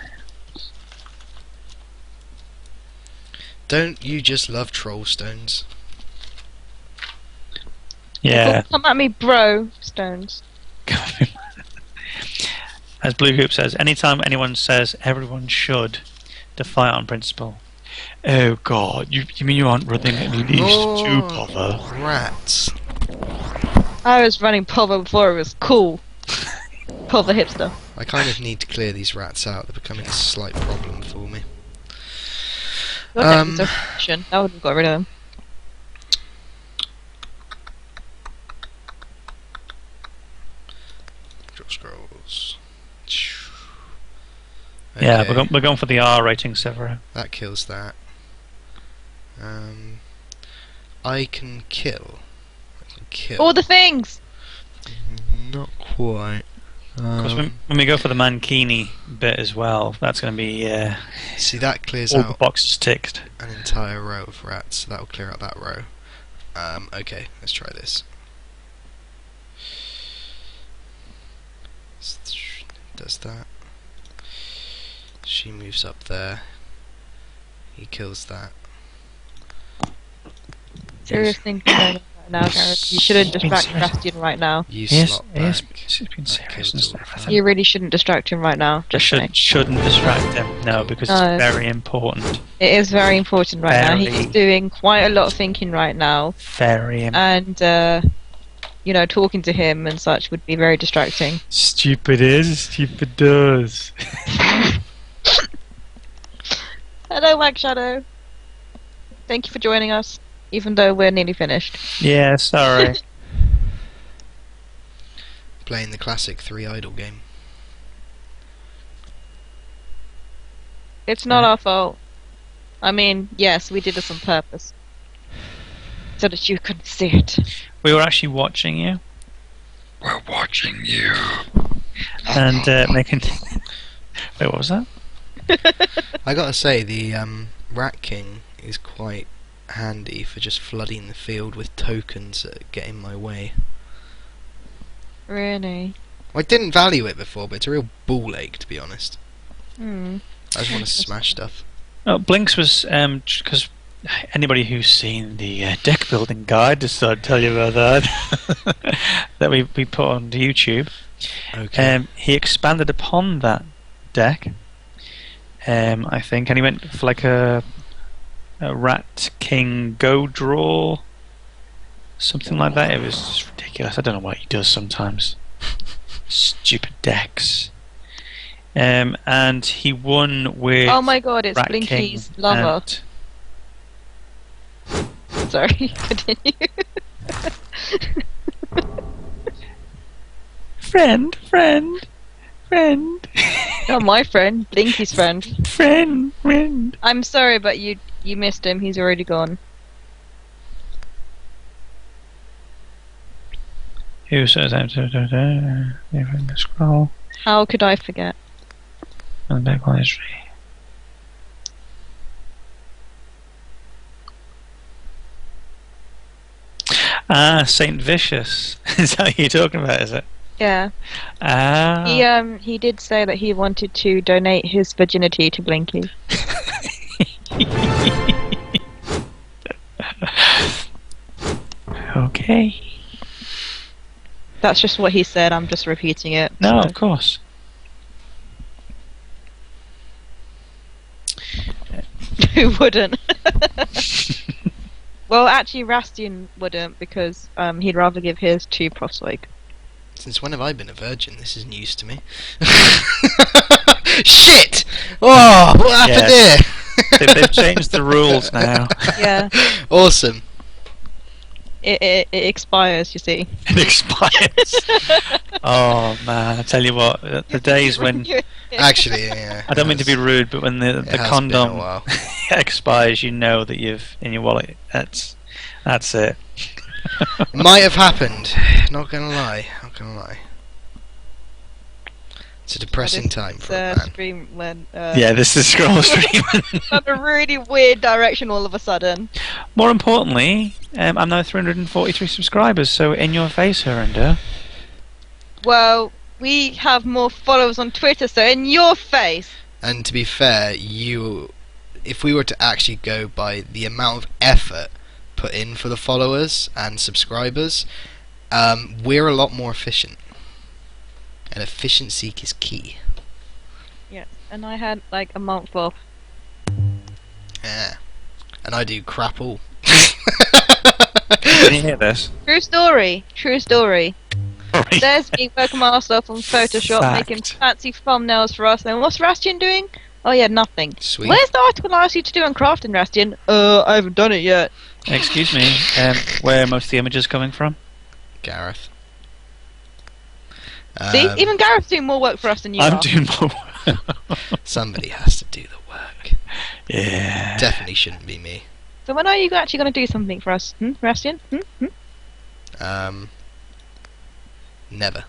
Don't you just love troll stones? Yeah. Come at me, bro, stones. As Blue Hoop says, anytime anyone says everyone should defy on principle. Oh God, you mean you aren't running at least two Pother? Rats. I was running Pother before it was cool. Pother hipster. I kind of need to clear these rats out. They're becoming a slight problem for me. That would have got rid of them. Draw scrolls. Yeah, Okay, we're going for the R rating, Severo. that kills that. I can kill. All the things! Not quite. Because when we go for the Mankini bit as well, that's going to be See, that clears all the out boxes ticked. an entire row of rats, so that will clear out that row. Okay, let's try this. Does that. She moves up there. He kills that. Serious thing going on right now, Gareth. You shouldn't distract serious. Rastien right now. You Yes, slot yes, back. it's been That serious kills and all of stuff. them. You really shouldn't distract him right now. Just saying. Shouldn't distract him, no, because No. it's very important. It is very important right now. Very. He's doing quite a lot of thinking right now, Very important. and talking to him and such would be very distracting. Stupid is, stupid does. Hello, Wag Shadow. Thank you for joining us, even though we're nearly finished. Yeah, sorry. Playing the classic 3 idle game. It's not our fault. I mean, yes, we did this on purpose. So that you could see it. We were actually watching you. We're watching you. And making... Wait, what was that? I gotta say, the Rat King is quite handy for just flooding the field with tokens that get in my way. Really? I didn't value it before, but it's a real ball ache, to be honest. Hmm. I just want to smash stuff. Oh, Blinks was... because anybody who's seen the deck building guide, just thought I'd tell you about that, that we put on YouTube. Okay. He expanded upon that deck, I think, and he went for like a Rat King Go Draw, something like that. It was just ridiculous. I don't know what he does sometimes. Stupid decks. And he won with Oh my god, it's Rat Blinky's King lover. and- Sorry, continue. Friend. Not my friend, Blinky's friend. friend. I'm sorry, but you missed him. He's already gone. Who says that? Scroll How could I forget? and back on history. Saint Vicious. Is that what you're talking about? Is it? Yeah. He did say that he wanted to donate his virginity to Blinky. Okay. That's just what he said. I'm just repeating it. No, so. of course. Who wouldn't? Well, actually, Rastien wouldn't because he'd rather give his to Proswig. Since when have I been a virgin? This is news to me. Shit! Oh, what happened here? They've changed the rules now. Yeah. Awesome. It expires, you see. It expires. Oh man, I tell you what, the days when Actually, yeah. I don't mean to be rude, but when the condom expires, you know that you've in your wallet. That's it. It might have happened. Not gonna lie. It's a depressing time for a man. Stream when, yeah, this is Scrollstream. From a really weird direction all of a sudden. More importantly, I'm now 343 subscribers, so in your face, Herinda. Well, we have more followers on Twitter, so in your face. And to be fair, if we were to actually go by the amount of effort put in for the followers and subscribers, we're a lot more efficient. And efficiency is key. Yes, and I had like a month off. Yeah. And I do crap all. Can you hear this? True story. Right. There's me working myself on Photoshop, Fact. making fancy thumbnails for us. And what's Rastien doing? Oh yeah, nothing. Sweet. Where's the article I asked you to do on crafting, Rastien? I haven't done it yet. Excuse me, where are most of the images coming from? Gareth. See, even Gareth's doing more work for us than you I'm are. doing more work. Somebody has to do the work. Yeah. Definitely shouldn't be me. So when are you actually going to do something for us, Rastien? Never.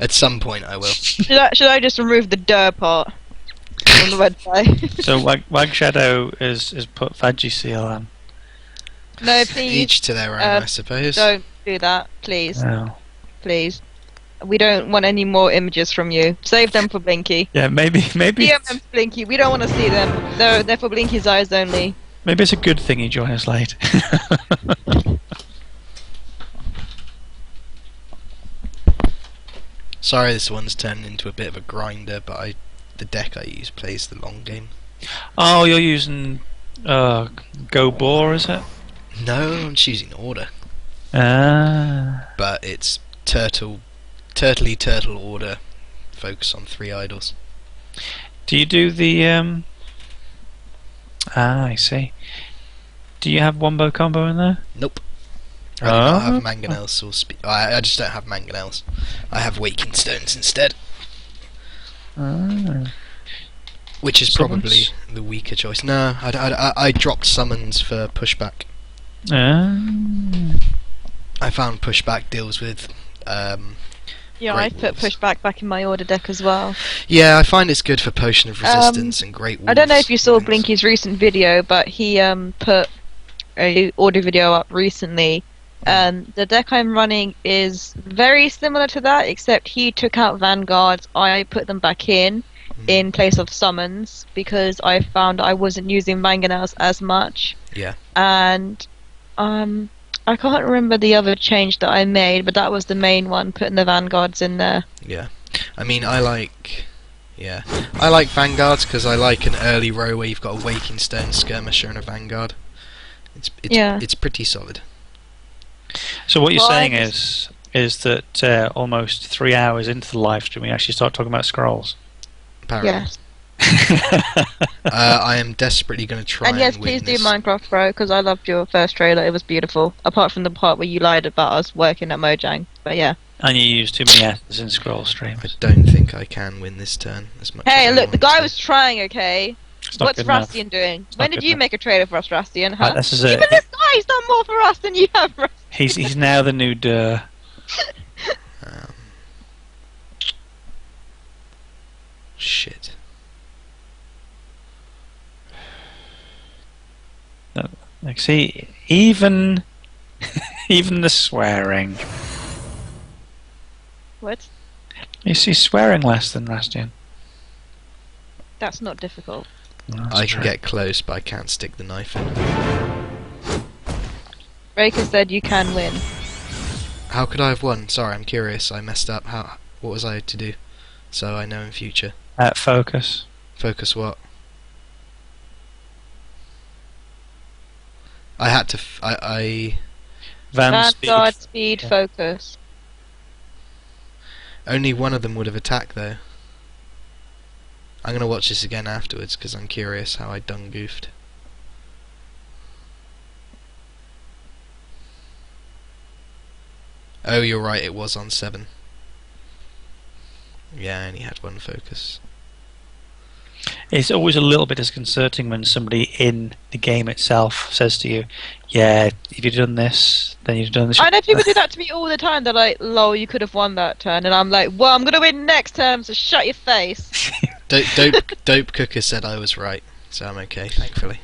At some point I will. Should I just remove the "der" part from the website? So Wag Shadow has put Vagisil on. No, please. Each to their own, I suppose. Don't do that, please. No. Please. We don't want any more images from you. Save them for Blinky. Yeah, maybe. DM them for Blinky. We don't want to see them. They're for Blinky's eyes only. Maybe it's a good thing you join us late. Sorry, this one's turned into a bit of a grinder, but the deck I use plays the long game. Oh, you're using Go Boar, is it? No, I'm choosing order. Ah. But it's turtle order. Focus on 3 idols. Do you do the I see. Do you have Wombo combo in there? Nope. I do not have mangonels or I just don't have mangonels. I have waking stones instead. Which is probably the weaker choice. No, I dropped summons for pushback. I found pushback deals with yeah, I put pushback back in my order deck as well. Yeah, I find it's good for potion of resistance and great wolves. I don't know if you saw Blinky's recent video, but he put a order video up recently, and the deck I'm running is very similar to that, except he took out vanguards. I put them back in place of summons because I found I wasn't using mangonels as much. Yeah. And I can't remember the other change that I made, but that was the main one, putting the vanguards in there. Yeah. I mean, I like vanguards because I like an early row where you've got a waking stone, skirmisher, and a vanguard. It's pretty solid. So what you're saying is that almost 3 hours into the live stream, we actually start talking about scrolls. Apparently. Yes. I am desperately going to try and yes, please do Minecraft Pro, because I loved your first trailer. It was beautiful. Apart from the part where you lied about us working at Mojang. But yeah. And you used too many S's in Scrollstream. I don't think I can win this turn as much Hey, as look, the guy was trying, okay? What's Rastien doing? When did you make a trailer for us, Rastien? Huh? This is Even this guy's done more for us than you have, Rastien. He's now the new Durr. Shit. Like, see, even Even the swearing. What? He's swearing less than Rastien. That's not difficult. I can get close, but I can't stick the knife in. Raker said you can win. How could I have won? Sorry, I'm curious. I messed up. What was I to do? So I know in future. Focus. Focus what? I had to. Vanguard speed Yeah. focus. Only one of them would have attacked though. I'm gonna watch this again afterwards because I'm curious how I done goofed. Oh, you're right. It was on 7. Yeah, I only had one focus. It's always a little bit disconcerting when somebody in the game itself says to you, "Yeah, if you'd done this, then you'd done this." I know people do that to me all the time. They're like, "Lol, you could have won that turn," and I'm like, "Well, I'm gonna win next turn, so shut your face." Dope Cooker said I was right, so I'm okay, thankfully.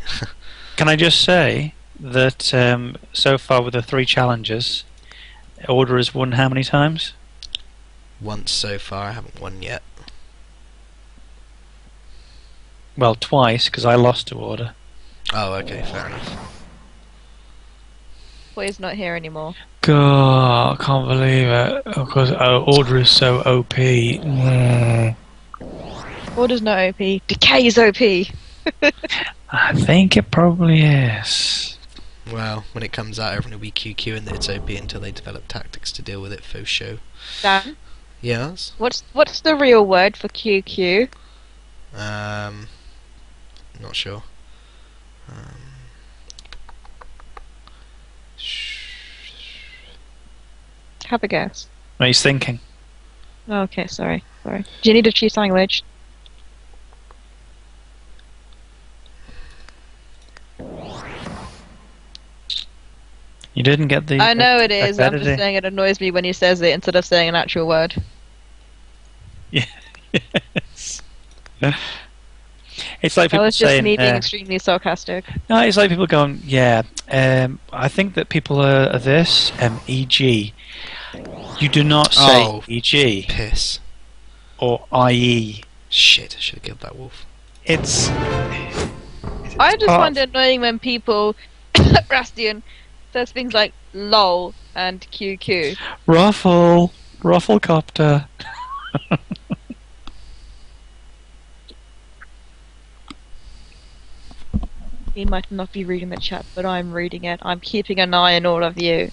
Can I just say that so far with the 3 challenges, Order has won how many times? Once so far, I haven't won yet. Well, twice, because I lost to Order. Oh, okay, fair enough. Well, he's not here anymore. God, I can't believe it. Because Order is so OP. Order's not OP. Decay is OP. I think it probably is. Well, when it comes out, everyone will be QQ and it's OP until they develop tactics to deal with it for show. Dan, Yes? what's the real word for QQ? Not sure. Have a guess. No, he's thinking. Okay, sorry. Do you need to choose language? You didn't get the... I know it is. I'm just editing. saying it annoys me when he says it instead of saying an actual word. Yes. It's like That people was just saying... me being extremely sarcastic. no, it's like people going, yeah, I think that people are this, e.g. You do not say Oh, e.g. piss. or i.e. Shit, I should have killed that wolf. It's... I just find it annoying when people, Rastien, says things like lol and QQ. Rufflecopter. He might not be reading the chat, but I'm reading it. I'm keeping an eye on all of you.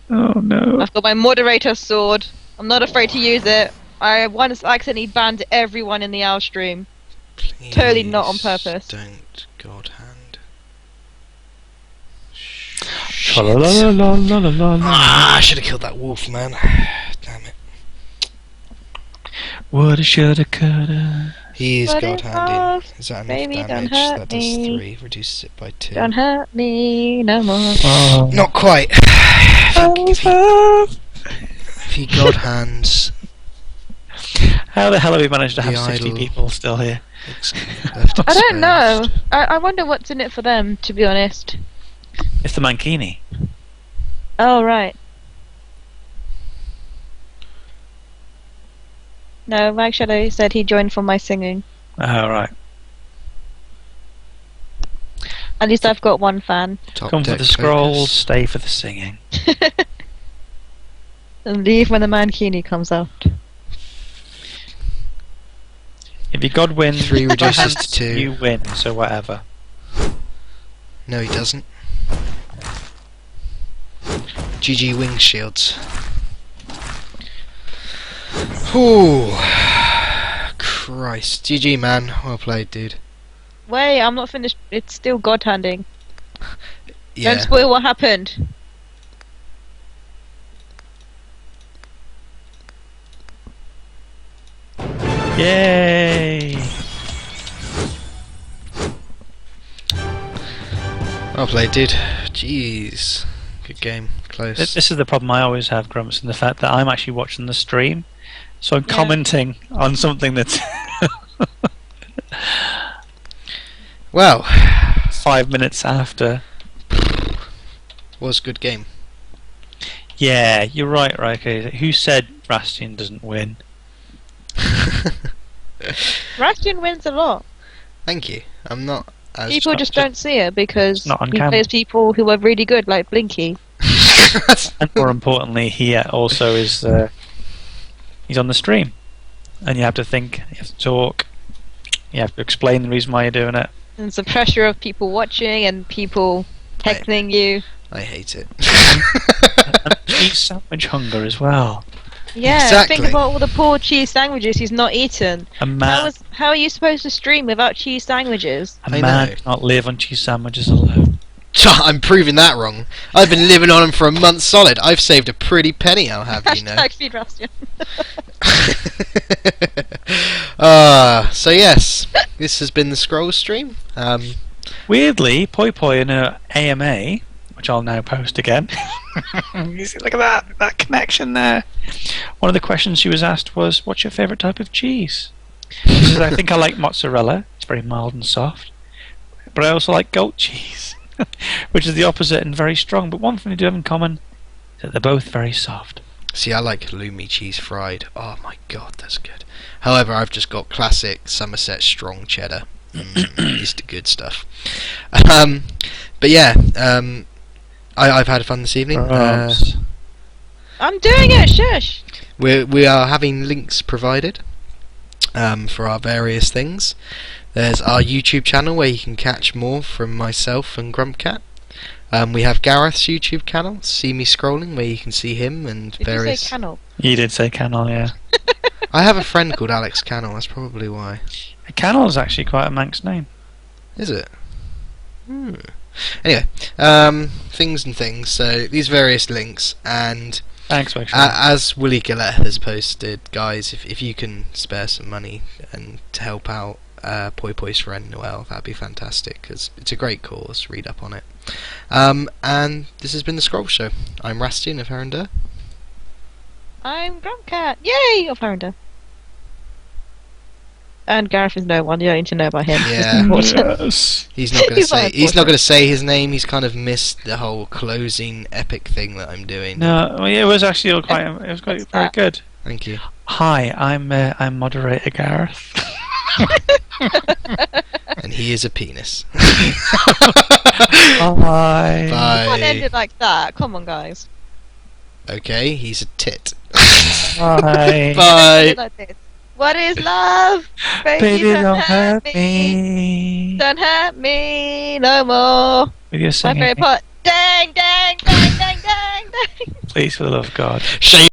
Oh no. I've got my moderator sword. I'm not afraid to use it. I once accidentally banned everyone in the OWL stream. Please Totally not on purpose. Don't God hand. I should have killed that wolf, man. Damn it. Woulda, shoulda, coulda. He's What God is handing. off? Is that enough Baby, don't damage? hurt That does me. 3. Reduces it by 2. Don't hurt me no more. Oh. Not quite. If he God hands, How the hell have we managed to have The 60 idol. people still here? it's left I don't know. exposed. I wonder what's in it for them, to be honest. It's the Mankini. Oh, right. No, Mike Shadow said he joined for my singing. Oh, right. At least I've got one fan. Top Come for deck the scrolls, focus. stay for the singing. And leave when the Mankini comes out. If your god wins, 3 reduces to 2. you win, so whatever. No, he doesn't. GG wing shields. Ooh, Christ. GG, man. Well played, dude. Wait, I'm not finished. It's still god handing. Yeah. Don't spoil what happened. Yay! Well played, dude. Jeez. Good game. Close. This is the problem I always have, Grumps, and the fact that I'm actually watching the stream, so I'm Yeah. commenting on something that's Well, 5 minutes after. was a good game. Yeah, you're right, Raiko. Who said Rastien doesn't win? Rastien wins a lot. Thank you. I'm not as People just don't see it because not on he camera. plays people who are really good, like Blinky. And more importantly, he also is. He's on the stream, and you have to think, you have to talk, you have to explain the reason why you're doing it. And it's the pressure of people watching and people heckling you. I hate it. And cheese sandwich hunger as well. Yeah, Exactly. think about all the poor cheese sandwiches he's not eaten. A man, How are you supposed to stream without cheese sandwiches? a man know. cannot live on cheese sandwiches alone. I'm proving that wrong. I've been living on them for a month solid. I've saved a pretty penny, I'll have you know. Hashtag feed Rastien. So yes, this has been the Scroll Stream. Weirdly, Poi Poi in her AMA, which I'll now post again. You see, look at that connection there. One of the questions she was asked was, "What's your favourite type of cheese?" She said, "I think I like mozzarella. It's very mild and soft, but I also like goat cheese." Which is the opposite and very strong, but one thing they do have in common is that they're both very soft. See, I like halloumi cheese fried. Oh my god, that's good. However, I've just got classic Somerset strong cheddar. It's the good stuff. But yeah, I've had fun this evening. Gross. I'm doing it, shush! We are having links provided for our various things. There's our YouTube channel where you can catch more from myself and Grumpcat. We have Gareth's YouTube channel, SeeMeScrollin, where you can see him and Did various. you say Cannel? You did say Canal, yeah. I have a friend called Alex Cannell. That's probably why. Canal is actually quite a Manx name. Is it? Anyway, things and things. So these various links, and Thanks, actually. as Willie Gillette has posted, guys, if you can spare some money and to help out Poi Poi's friend Noel, that'd be fantastic because it's a great cause. Read up on it. And this has been the Scroll Show. I'm Rastien of Heronder. I'm Grumpcat. Yay! Of Harender. And Gareth is no one. You don't need to know about him. Yeah. Yes. He's not going to He's say. like, He's not going to say his name. He's kind of missed the whole closing epic thing that I'm doing. No, well, it was actually all quite. It was quite very good. Thank you. Hi, I'm moderator Gareth. And he is a penis. Bye. You can't end Bye. it like that. Come on, guys. Okay, he's a tit. Bye. Bye. Like this. What is love? Baby, don't hurt me. Don't hurt me no more. With your My singing, favorite part. Dang, dang, dang, dang, dang, dang. please, for the love of God. Shame.